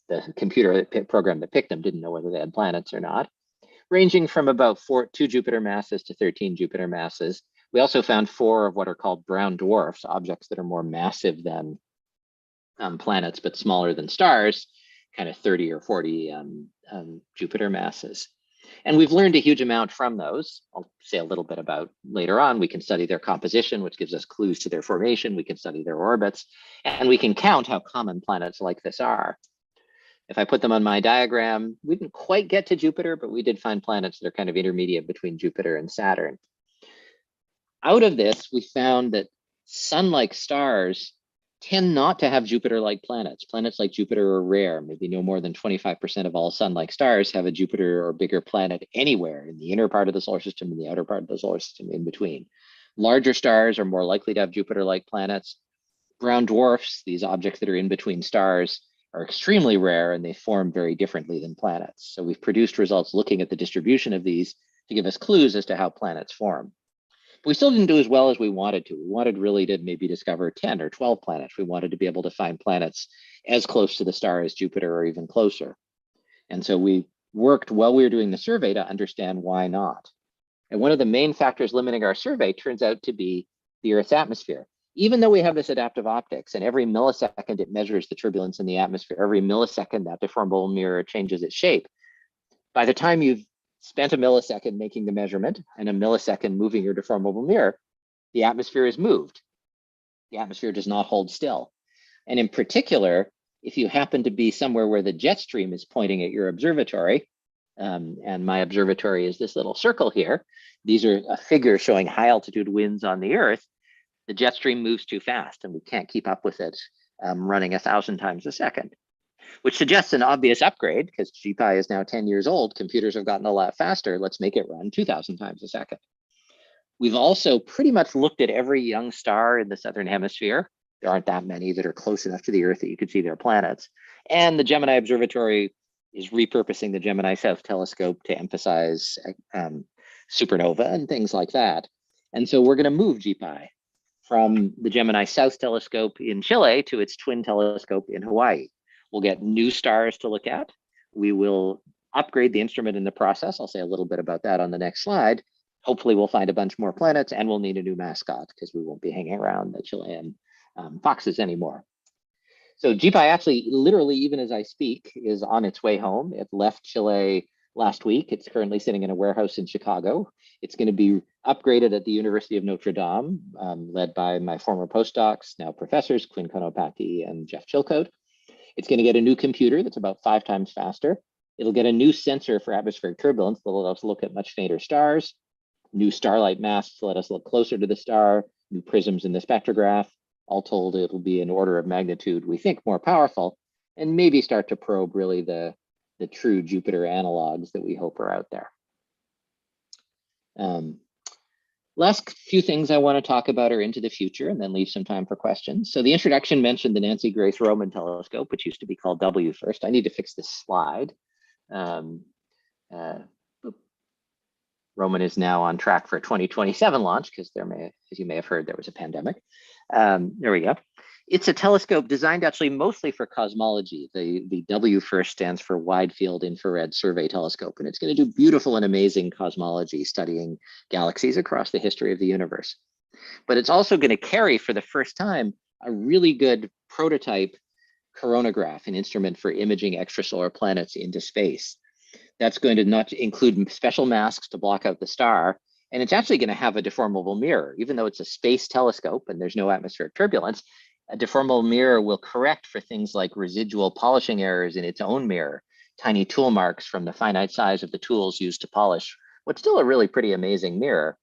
the computer program that picked them didn't know whether they had planets or not, ranging from about 2 Jupiter masses to 13 Jupiter masses. We also found 4 of what are called brown dwarfs, objects that are more massive than planets, but smaller than stars, kind of 30 or 40 Jupiter masses. And we've learned a huge amount from those. I'll say a little bit about later on. We can study their composition, which gives us clues to their formation. We can study their orbits, and we can count how common planets like this are. If I put them on my diagram, we didn't quite get to Jupiter, but we did find planets that are kind of intermediate between Jupiter and Saturn. Out of this, we found that sun-like stars tend not to have Jupiter-like planets. Planets like Jupiter are rare. Maybe no more than 25% of all sun-like stars have a Jupiter or bigger planet anywhere in the inner part of the solar system and the outer part of the solar system in between. Larger stars are more likely to have Jupiter-like planets. Brown dwarfs, these objects that are in between stars, are extremely rare, and they form very differently than planets. So we've produced results looking at the distribution of these to give us clues as to how planets form. But we still didn't do as well as we wanted to. We wanted really to maybe discover 10 or 12 planets. We wanted to be able to find planets as close to the star as Jupiter or even closer. And so we worked while we were doing the survey to understand why not. And one of the main factors limiting our survey turns out to be the Earth's atmosphere. Even though we have this adaptive optics, and every millisecond it measures the turbulence in the atmosphere, every millisecond that deformable mirror changes its shape. By the time you've spent a millisecond making the measurement and a millisecond moving your deformable mirror, the atmosphere is moved. The atmosphere does not hold still. And in particular, if you happen to be somewhere where the jet stream is pointing at your observatory, And my observatory is this little circle here. These are a figure showing high altitude winds on the Earth. The jet stream moves too fast and we can't keep up with it running 1,000 times a second, which suggests an obvious upgrade because GPI is now 10 years old. Computers have gotten a lot faster. Let's make it run 2,000 times a second. We've also pretty much looked at every young star in the Southern Hemisphere. There aren't that many that are close enough to the Earth that you could see their planets. And the Gemini Observatory is repurposing the Gemini South Telescope to emphasize supernova and things like that. And so we're going to move GPI from the Gemini South Telescope in Chile to its twin telescope in Hawaii. We'll get new stars to look at. We will upgrade the instrument in the process. I'll say a little bit about that on the next slide. Hopefully we'll find a bunch more planets and we'll need a new mascot because we won't be hanging around the Chilean foxes anymore. So GPI actually, literally, even as I speak, is on its way home. It left Chile last week. It's currently sitting in a warehouse in Chicago. It's going to be upgraded at the University of Notre Dame, led by my former postdocs, now professors, Quinn Konopaki and Jeff Chilcote. It's going to get a new computer that's about 5 times faster. It'll get a new sensor for atmospheric turbulence that will let us look at much fainter stars, new starlight masks to let us look closer to the star, new prisms in the spectrograph. All told, it'll be an order of magnitude, we think, more powerful, and maybe start to probe really the true Jupiter analogs that we hope are out there. Last few things I want to talk about are into the future and then leave some time for questions. So the introduction mentioned the Nancy Grace Roman telescope, which used to be called W first. I need to fix this slide. Roman is now on track for a 2027 launch because as you may have heard, there was a pandemic. There we go. It's a telescope designed actually mostly for cosmology. The W first stands for Wide Field Infrared Survey Telescope, and it's going to do beautiful and amazing cosmology, studying galaxies across the history of the universe. But it's also going to carry for the first time a really good prototype coronagraph, an instrument for imaging extrasolar planets into space. That's going to not include special masks to block out the star. And it's actually going to have a deformable mirror. Even though it's a space telescope and there's no atmospheric turbulence, a deformable mirror will correct for things like residual polishing errors in its own mirror, tiny tool marks from the finite size of the tools used to polish what's still a really pretty amazing mirror.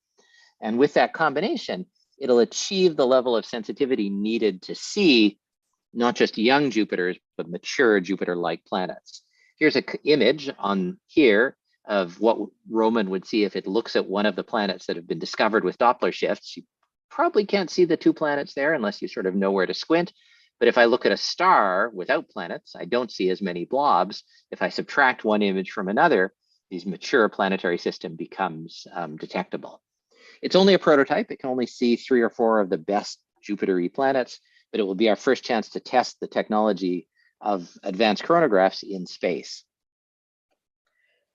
And with that combination, it'll achieve the level of sensitivity needed to see not just young Jupiters, but mature Jupiter-like planets. Here's an image on here of what Roman would see if it looks at one of the planets that have been discovered with Doppler shifts. You probably can't see the 2 planets there unless you sort of know where to squint. But if I look at a star without planets, I don't see as many blobs. If I subtract one image from another, this mature planetary system becomes detectable. It's only a prototype. It can only see 3 or 4 of the best Jupiter-y planets, but it will be our first chance to test the technology of advanced coronagraphs in space.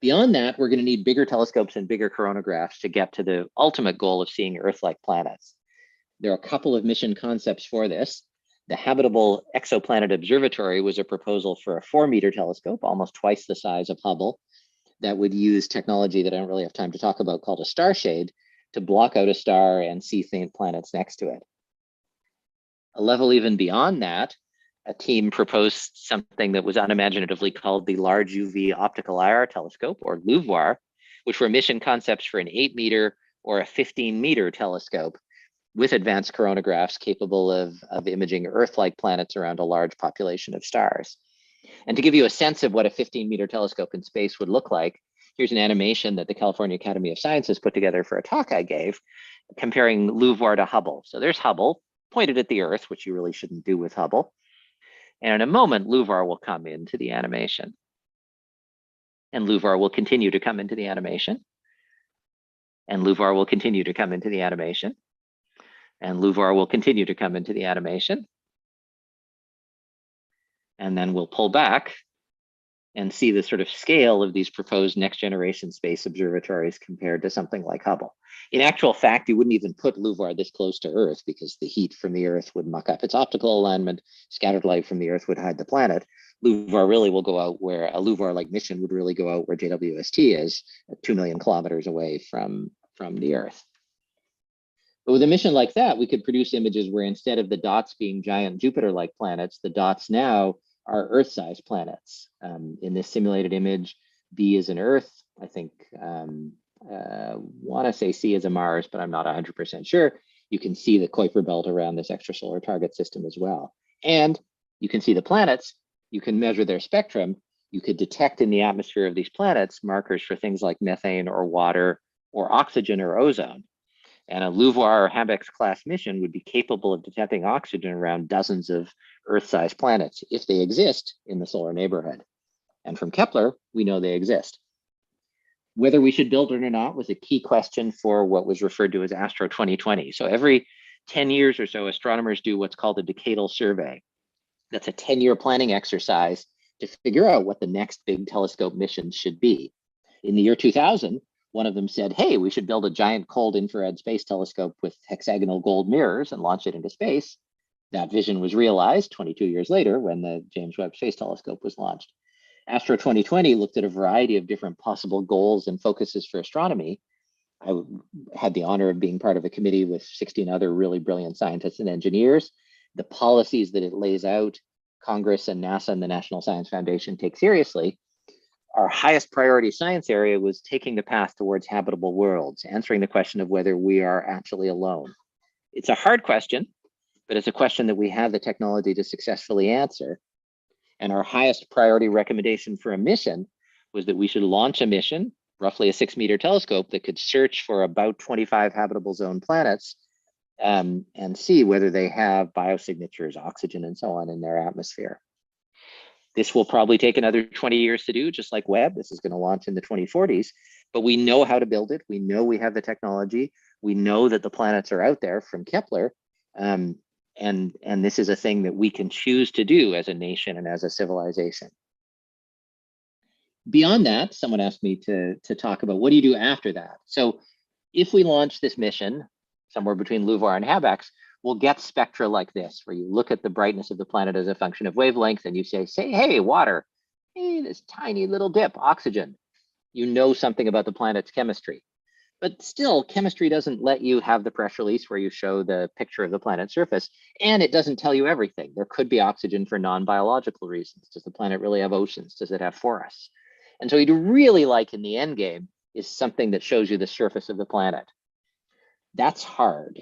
Beyond that, we're going to need bigger telescopes and bigger coronagraphs to get to the ultimate goal of seeing Earth-like planets. There are a couple of mission concepts for this. The Habitable Exoplanet Observatory was a proposal for a 4-meter telescope, almost twice the size of Hubble, that would use technology that I don't really have time to talk about called a star shade to block out a star and see faint planets next to it. A level even beyond that, a team proposed something that was unimaginatively called the Large UV Optical IR Telescope, or LUVOIR, which were mission concepts for an 8-meter or a 15-meter telescope with advanced coronagraphs capable of imaging Earth-like planets around a large population of stars. And to give you a sense of what a 15-meter telescope in space would look like, here's an animation that the California Academy of Sciences put together for a talk I gave, comparing LUVOIR to Hubble. So there's Hubble, pointed at the Earth, which you really shouldn't do with Hubble. And in a moment, LUVOIR will come into the animation. And LUVOIR will continue to come into the animation. And LUVOIR will continue to come into the animation. And LUVOIR will continue to come into the animation. And then we'll pull back and see the sort of scale of these proposed next generation space observatories compared to something like Hubble. In actual fact, you wouldn't even put LUVOIR this close to Earth because the heat from the Earth would muck up its optical alignment, scattered light from the Earth would hide the planet. LUVOIR really will go out where a LUVOIR-like mission would really go out where JWST is, at 2 million kilometers away from the Earth. But with a mission like that, we could produce images where instead of the dots being giant Jupiter-like planets, the dots now are Earth-sized planets. In this simulated image, B is an Earth. I think, want to say C is a Mars, but I'm not 100% sure. You can see the Kuiper Belt around this extrasolar target system as well. And you can see the planets. You can measure their spectrum. You could detect in the atmosphere of these planets markers for things like methane or water or oxygen or ozone. And a LUVOIR or HABEX class mission would be capable of detecting oxygen around dozens of Earth-sized planets if they exist in the solar neighborhood. And from Kepler, we know they exist. Whether we should build it or not was a key question for what was referred to as Astro 2020. So every 10 years or so, astronomers do what's called a decadal survey. That's a 10-year planning exercise to figure out what the next big telescope missions should be. In the year 2000, one of them said, hey, we should build a giant cold infrared space telescope with hexagonal gold mirrors and launch it into space. That vision was realized 22 years later when the James Webb Space Telescope was launched. Astro 2020 looked at a variety of different possible goals and focuses for astronomy. I had the honor of being part of a committee with 16 other really brilliant scientists and engineers. The policies that it lays out, Congress and NASA and the National Science Foundation take seriously. Our highest priority science area was taking the path towards habitable worlds, answering the question of whether we are actually alone. It's a hard question, but it's a question that we have the technology to successfully answer. And our highest priority recommendation for a mission was that we should launch a mission, roughly a 6-meter telescope that could search for about 25 habitable zone planets and see whether they have biosignatures, oxygen, and so on in their atmosphere. This will probably take another 20 years to do, just like Webb. This is going to launch in the 2040s, but we know how to build it. We know we have the technology. We know that the planets are out there from Kepler. And this is a thing that we can choose to do as a nation and as a civilization. Beyond that, someone asked me to talk about what do you do after that? So if we launch this mission somewhere between LUVOIR and HABEX, we'll get spectra like this, where you look at the brightness of the planet as a function of wavelength and you say, hey, water, hey, this tiny little dip, oxygen. You know something about the planet's chemistry. But still, chemistry doesn't let you have the press release where you show the picture of the planet's surface, and it doesn't tell you everything. There could be oxygen for non-biological reasons. Does the planet really have oceans? Does it have forests? And so you'd really like in the end game is something that shows you the surface of the planet. That's hard.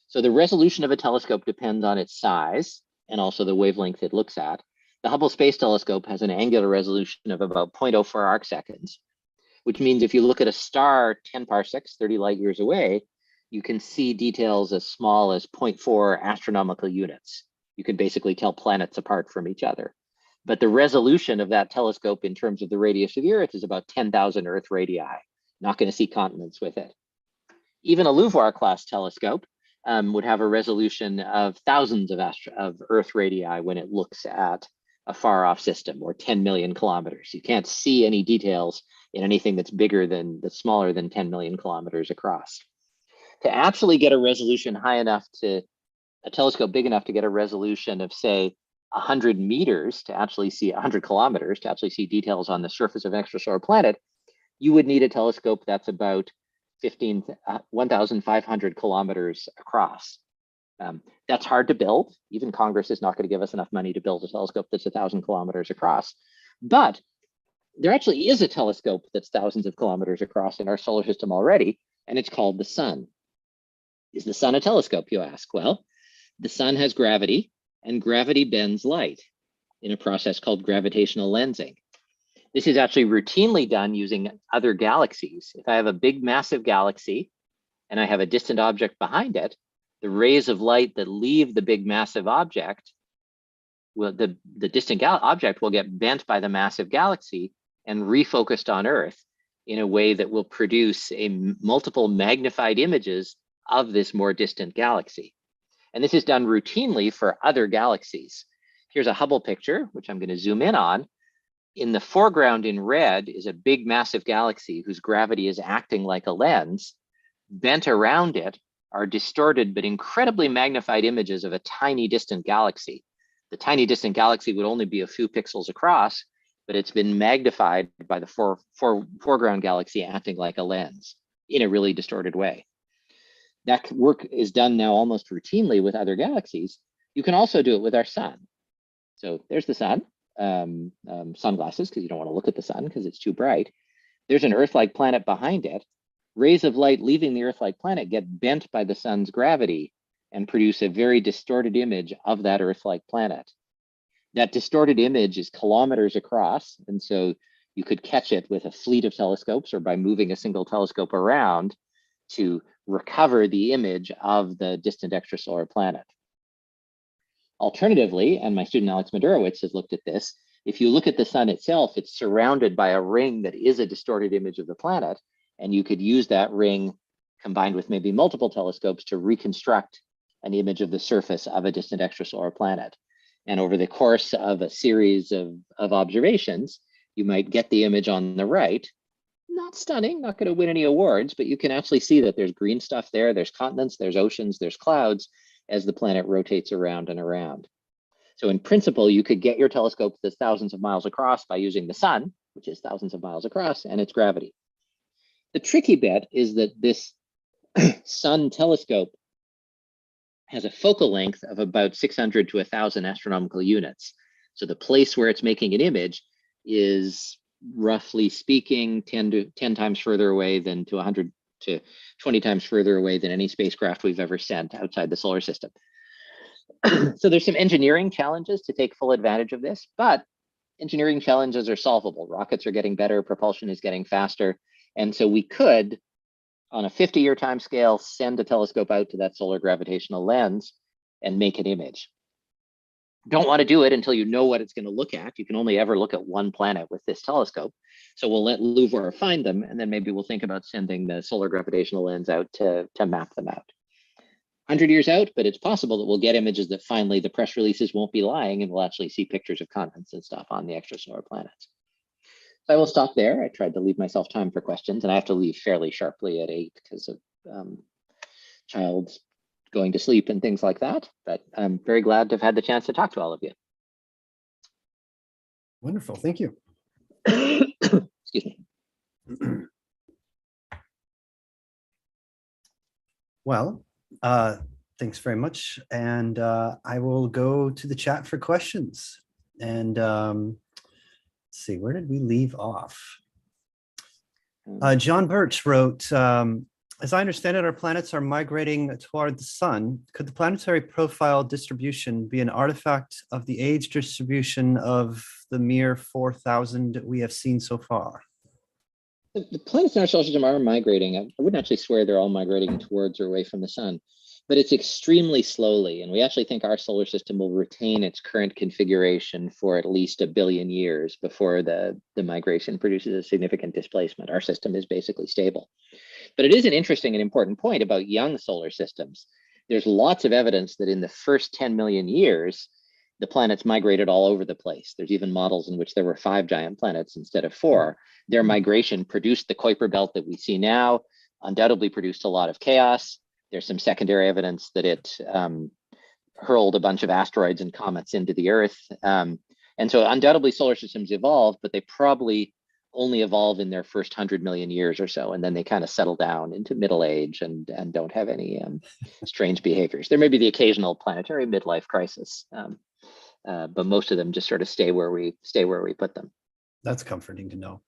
So the resolution of a telescope depends on its size and also the wavelength it looks at. The Hubble Space Telescope has an angular resolution of about 0.04 arc seconds, which means if you look at a star 10 parsecs, 30 light years away, you can see details as small as 0.4 astronomical units. You can basically tell planets apart from each other. But the resolution of that telescope in terms of the radius of the Earth is about 10,000 Earth radii. Not going to see continents with it. Even a LUVOIR class telescope would have a resolution of thousands of Earth radii when it looks at a far off system, or 10 million kilometers. You can't see any details in anything that's smaller than 10 million kilometers across. To actually get a resolution high enough a telescope big enough to get a resolution of, say, 100 meters to actually see 100 kilometers to actually see details on the surface of an extrasolar planet, you would need a telescope that's about 1,500 kilometers across. That's hard to build. Even Congress is not going to give us enough money to build a telescope that's 1,000 kilometers across. But there actually is a telescope that's thousands of kilometers across in our solar system already, and it's called the sun. Is the sun a telescope, you ask? Well, the sun has gravity, and gravity bends light in a process called gravitational lensing. This is actually routinely done using other galaxies. If I have a big, massive galaxy, and I have a distant object behind it, the rays of light that leave the big, massive object, the distant object will get bent by the massive galaxy and refocused on Earth in a way that will produce multiple magnified images of this more distant galaxy. And this is done routinely for other galaxies. Here's a Hubble picture, which I'm going to zoom in on. In the foreground in red is a big, massive galaxy whose gravity is acting like a lens. Bent around it are distorted but incredibly magnified images of a tiny distant galaxy. The tiny distant galaxy would only be a few pixels across, but it's been magnified by the foreground galaxy acting like a lens in a really distorted way. That work is done now almost routinely with other galaxies. You can also do it with our sun. So there's the sun. sunglasses because you don't want to look at the sun because it's too bright. There's an Earth-like planet behind it. Rays of light leaving the Earth-like planet get bent by the sun's gravity and produce a very distorted image of that Earth-like planet. That distorted image is kilometers across, and so you could catch it with a fleet of telescopes or by moving a single telescope around to recover the image of the distant extrasolar planet. Alternatively, and my student Alex Madurowicz has looked at this, if you look at the sun itself, it's surrounded by a ring that is a distorted image of the planet, and you could use that ring combined with maybe multiple telescopes to reconstruct an image of the surface of a distant extrasolar planet. And over the course of a series of observations, you might get the image on the right. Not stunning, not going to win any awards, but you can actually see that there's green stuff there. There's continents, there's oceans, there's clouds as the planet rotates around and around. So in principle, you could get your telescope that's thousands of miles across by using the sun, which is thousands of miles across, and its gravity. The tricky bit is that this sun telescope has a focal length of about 600 to 1,000 astronomical units. So the place where it's making an image is, roughly speaking, 10 times further away than to 100 to 20 times further away than any spacecraft we've ever sent outside the solar system. So there's some engineering challenges to take full advantage of this, but engineering challenges are solvable. Rockets are getting better, propulsion is getting faster. And so we could, on a 50-year time scale, send a telescope out to that solar gravitational lens and make an image. Don't want to do it until you know what it's going to look at. You can only ever look at one planet with this telescope. So we'll let LUVOIR find them, and then maybe we'll think about sending the solar gravitational lens out to map them out. 100 years out, but it's possible that we'll get images that finally the press releases won't be lying and we'll actually see pictures of continents and stuff on the extrasolar planets. So I will stop there. I tried to leave myself time for questions, and I have to leave fairly sharply at 8 because of child going to sleep and things like that. But I'm very glad to have had the chance to talk to all of you. Wonderful, thank you. Excuse me. Well, thanks very much. And I will go to the chat for questions. And let's see, where did we leave off? John Birch wrote, as I understand it, our planets are migrating toward the sun. Could the planetary profile distribution be an artifact of the age distribution of the mere 4,000 we have seen so far? The planets in our solar system are migrating. I wouldn't actually swear they're all migrating towards or away from the sun, but it's extremely slowly. And we actually think our solar system will retain its current configuration for at least 1 billion years before the migration produces a significant displacement. Our system is basically stable. But it is an interesting and important point about young solar systems. There's lots of evidence that in the first 10 million years, the planets migrated all over the place. There's even models in which there were 5 giant planets instead of 4. Their migration produced the Kuiper Belt that we see now, undoubtedly produced a lot of chaos. There's some secondary evidence that it hurled a bunch of asteroids and comets into the Earth. And so undoubtedly solar systems evolved, but they probably only evolve in their first 100 million years or so, and then they kind of settle down into middle age and don't have any strange behaviors. There may be the occasional planetary midlife crisis, but most of them just sort of stay where we put them. That's comforting to know.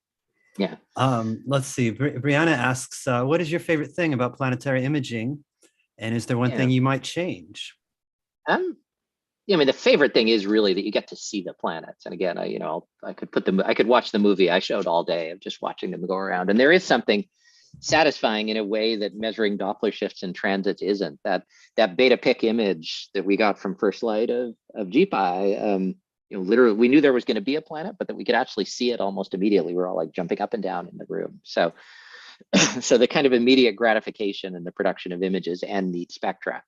Yeah. Let's see. Brianna asks, what is your favorite thing about planetary imaging? And is there one thing you might change? Yeah, I mean, the favorite thing is really that you get to see the planets. And again, I could watch the movie I showed all day of just watching them go around. And there is something satisfying in a way that measuring Doppler shifts and transits isn't. That beta pic image that we got from first light of GPI, literally we knew there was going to be a planet, but that we could actually see it almost immediately. We're all like jumping up and down in the room. So the kind of immediate gratification in the production of images and neat spectra.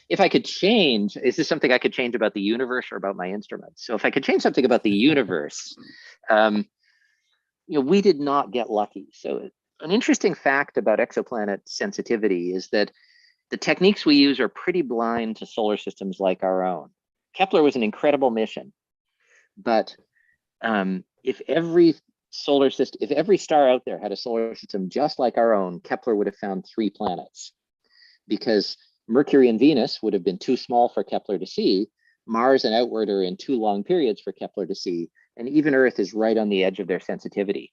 If I could change, is this something I could change about the universe or about my instruments? So if I could change something about the universe, we did not get lucky. So an interesting fact about exoplanet sensitivity is that the techniques we use are pretty blind to solar systems like our own. Kepler was an incredible mission, but if every star out there had a solar system just like our own, Kepler would have found 3 planets, because Mercury and Venus would have been too small for Kepler to see, Mars and outward are in too long periods for Kepler to see, and even Earth is right on the edge of their sensitivity.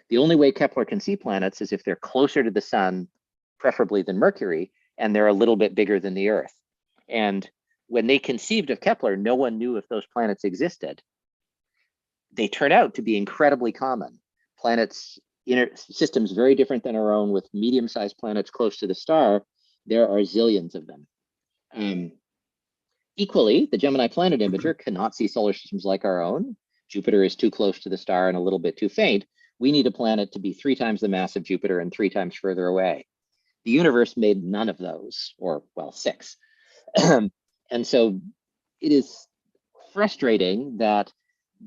The only way Kepler can see planets is if they're closer to the sun, preferably than Mercury, and they're a little bit bigger than the Earth. And when they conceived of Kepler, no one knew if those planets existed. They turn out to be incredibly common. Planets, inner systems very different than our own, with medium-sized planets close to the star, there are zillions of them. Equally, the Gemini Planet Imager cannot see solar systems like our own. Jupiter is too close to the star and a little bit too faint. We need a planet to be 3 times the mass of Jupiter and 3 times further away. The universe made none of those, or well, 6. And so it is frustrating that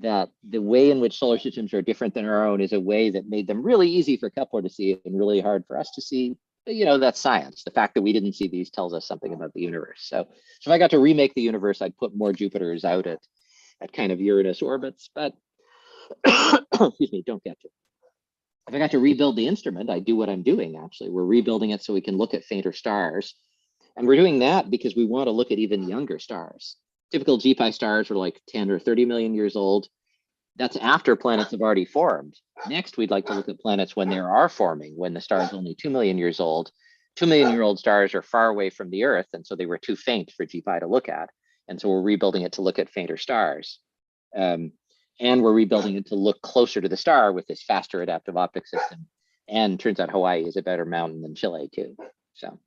the way in which solar systems are different than our own is a way that made them really easy for Kepler to see and really hard for us to see. But, you know, that's science. The fact that we didn't see these tells us something about the universe. So if I got to remake the universe, I'd put more Jupiters out at kind of Uranus orbits, but excuse me, don't get to. If I got to rebuild the instrument, I'd do what I'm doing, actually. We're rebuilding it so we can look at fainter stars. And we're doing that because we want to look at even younger stars. Typical GPI stars are like 10 or 30 million years old. That's after planets have already formed. Next, we'd like to look at planets when they are forming, when the star is only 2 million years old. 2 million year old stars are far away from the Earth, and so they were too faint for GPI to look at. And so we're rebuilding it to look at fainter stars. And we're rebuilding it to look closer to the star with this faster adaptive optic system. And turns out Hawaii is a better mountain than Chile too. So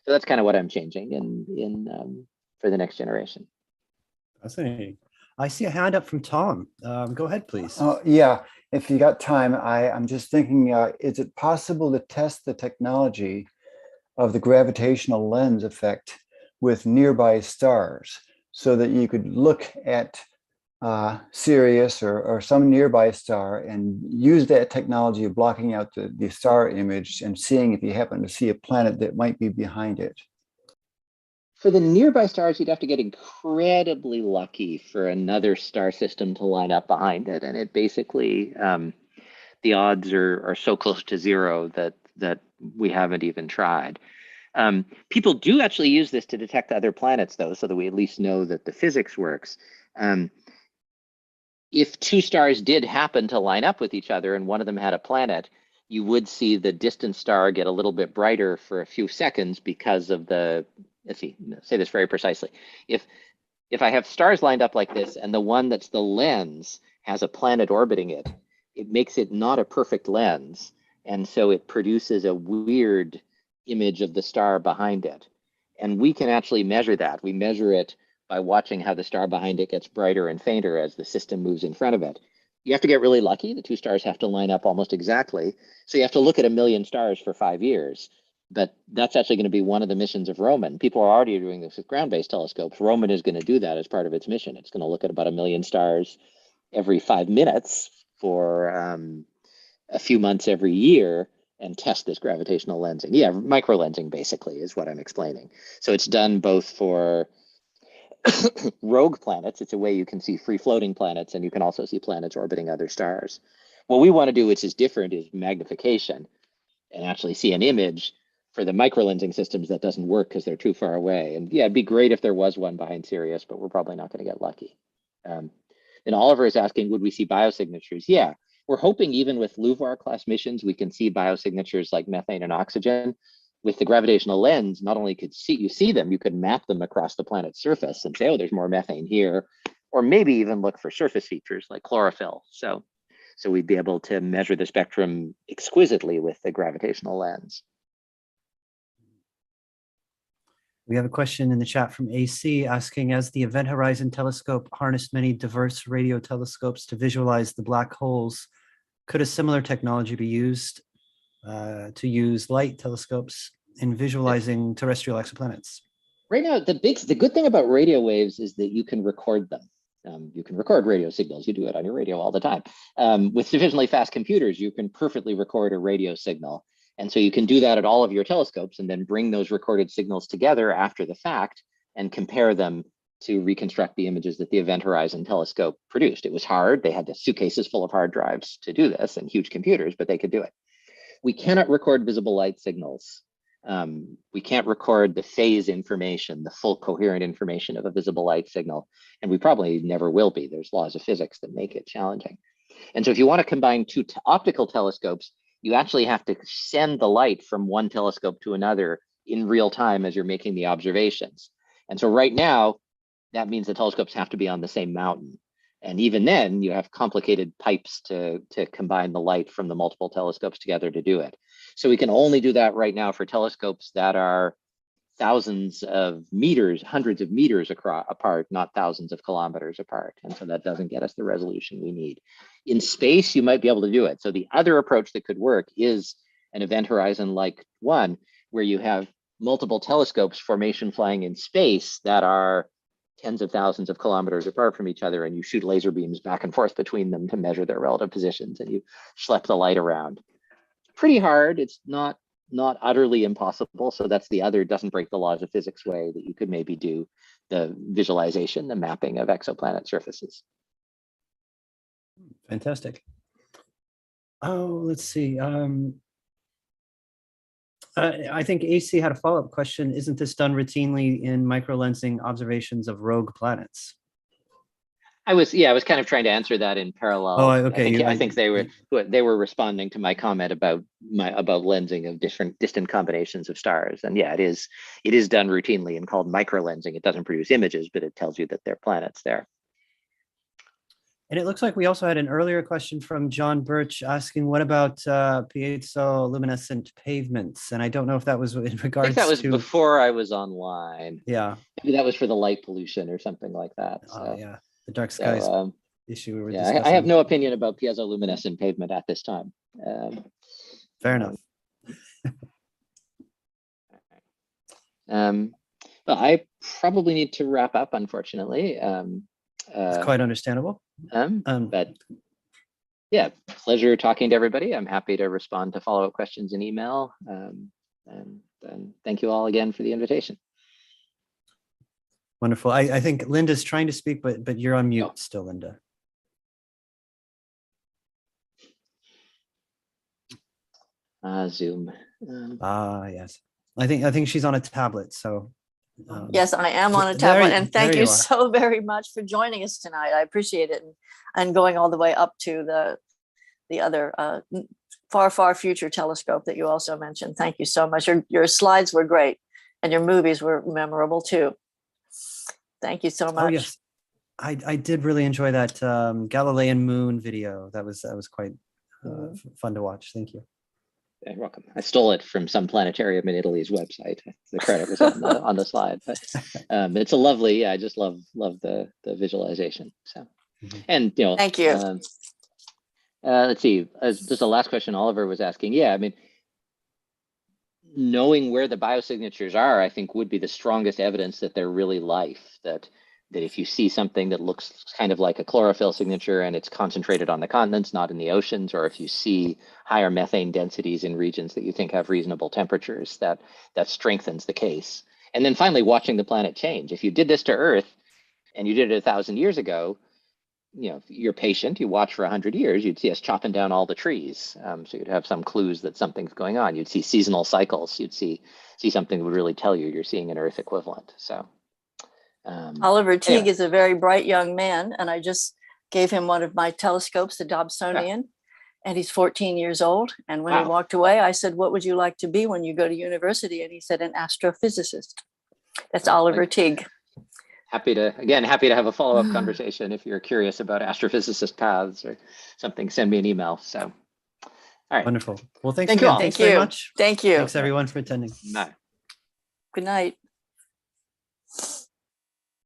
that's kind of what I'm changing in for the next generation. Fascinating. I see a hand up from Tom. Go ahead, please. Yeah, if you got time, I'm just thinking, is it possible to test the technology of the gravitational lens effect with nearby stars so that you could look at Sirius or some nearby star and use that technology of blocking out the star image and seeing if you happen to see a planet that might be behind it? For the nearby stars, you'd have to get incredibly lucky for another star system to line up behind it. And it basically, the odds are so close to 0 that we haven't even tried. People do actually use this to detect other planets, though, so that we at least know that the physics works. If 2 stars did happen to line up with each other and one of them had a planet, you would see the distant star get a little bit brighter for a few seconds because of the, let's see, say this very precisely. If I have stars lined up like this and the one that's the lens has a planet orbiting it, it makes it not a perfect lens. And so it produces a weird image of the star behind it. And we can actually measure that. We measure it by watching how the star behind it gets brighter and fainter as the system moves in front of it. You have to get really lucky. The 2 stars have to line up almost exactly. So you have to look at 1 million stars for 5 years. But that's actually going to be one of the missions of Roman. People are already doing this with ground-based telescopes. Roman is going to do that as part of its mission. It's going to look at about 1 million stars every 5 minutes for a few months every year and test this gravitational lensing. Yeah, microlensing basically is what I'm explaining. So it's done both for rogue planets. It's a way you can see free-floating planets, and you can also see planets orbiting other stars. What we want to do, which is different, is magnification and actually see an image. For the microlensing systems, that doesn't work because they're too far away. And yeah, it'd be great if there was one behind Sirius, but we're probably not going to get lucky. And Oliver is asking, would we see biosignatures? Yeah, we're hoping even with LUVAR class missions, we can see biosignatures like methane and oxygen. With the gravitational lens, not only could you see them, you could map them across the planet's surface and say, oh, there's more methane here, or maybe even look for surface features like chlorophyll. So we'd be able to measure the spectrum exquisitely with the gravitational lens. We have a question in the chat from AC asking, as the Event Horizon Telescope harnessed many diverse radio telescopes to visualize the black holes, could a similar technology be used to use light telescopes in visualizing terrestrial exoplanets? Right now, the good thing about radio waves is that you can record them. You can record radio signals. You do it on your radio all the time. With sufficiently fast computers, you can perfectly record a radio signal. And so you can do that at all of your telescopes and then bring those recorded signals together after the fact and compare them to reconstruct the images that the Event Horizon Telescope produced. It was hard. They had the suitcases full of hard drives to do this and huge computers, but they could do it. We cannot record visible light signals. We can't record the phase information, the full coherent information of a visible light signal, and we probably never will be. There's laws of physics that make it challenging. And so if you want to combine two optical telescopes, you actually have to send the light from one telescope to another in real time as you're making the observations. And so right now, that means the telescopes have to be on the same mountain. And even then, you have complicated pipes to combine the light from the multiple telescopes together to do it. So we can only do that right now for telescopes that are thousands of meters, hundreds of meters apart, not thousands of kilometers apart. And so that doesn't get us the resolution we need. In space, you might be able to do it. So the other approach that could work is an event horizon like one, where you have multiple telescopes formation flying in space that are tens of thousands of kilometers apart from each other, and you shoot laser beams back and forth between them to measure their relative positions, and you schlep the light around. Pretty hard. It's not utterly impossible. So that's the other doesn't break the laws of physics way that you could maybe do the visualization, the mapping of exoplanet surfaces. Fantastic. Oh, let's see. I think AC had a follow-up question. Isn't this done routinely in microlensing observations of rogue planets? I was kind of trying to answer that in parallel. Oh, okay. I think they were responding to my comment about lensing of distant combinations of stars. And yeah, it is done routinely and called microlensing. It doesn't produce images, but it tells you that there are planets there. And it looks like we also had an earlier question from John Birch asking, what about piezo luminescent pavements? And I don't know if that was in regards to... I think that was before I was online. Yeah. Maybe that was for the light pollution or something like that. So, yeah, the dark skies issue we were yeah, discussing. I have no opinion about piezoluminescent pavement at this time. Fair enough. Well, I probably need to wrap up, unfortunately. It's quite understandable. But yeah, pleasure talking to everybody. I'm happy to respond to follow-up questions in email. And thank you all again for the invitation. Wonderful. I think Linda's trying to speak, but you're on mute still, Linda. Zoom. Yes. I think she's on a tablet, so. Yes, I am on a tablet, and thank you so very much for joining us tonight. I appreciate it, and going all the way up to the other far future telescope that you also mentioned. Thank you so much. Your slides were great, and your movies were memorable too. Thank you so much. Oh yes, I did really enjoy that Galilean moon video. That was quite fun to watch. Thank you. You're welcome. I stole it from some planetarium in Italy's website. The credit was on the slide, but it's a lovely. Yeah, I just love the visualization. So, and thank you. Let's see. Just the last question Oliver was asking. Yeah, I mean, knowing where the biosignatures are, I think would be the strongest evidence that they're really life. That if you see something that looks kind of like a chlorophyll signature and it's concentrated on the continents, not in the oceans, or if you see higher methane densities in regions that you think have reasonable temperatures, that strengthens the case. And then finally, watching the planet change. If you did this to Earth and you did it 1,000 years ago, if you're patient, you watch for 100 years, you'd see us chopping down all the trees. So you'd have some clues that something's going on. You'd see seasonal cycles. You'd see something that would really tell you you're seeing an Earth equivalent. So. Oliver Teague is a very bright young man, and I just gave him one of my telescopes, the Dobsonian, and he's 14 years old. And when he walked away, I said, "What would you like to be when you go to university?" And he said, "An astrophysicist." That's Oliver Teague. Happy to have a follow-up conversation. If you're curious about astrophysicist paths or something, send me an email. So, all right. Wonderful. Well, thanks you again. all. Thanks very much. Thank you. Thanks everyone for attending. Bye. Good night.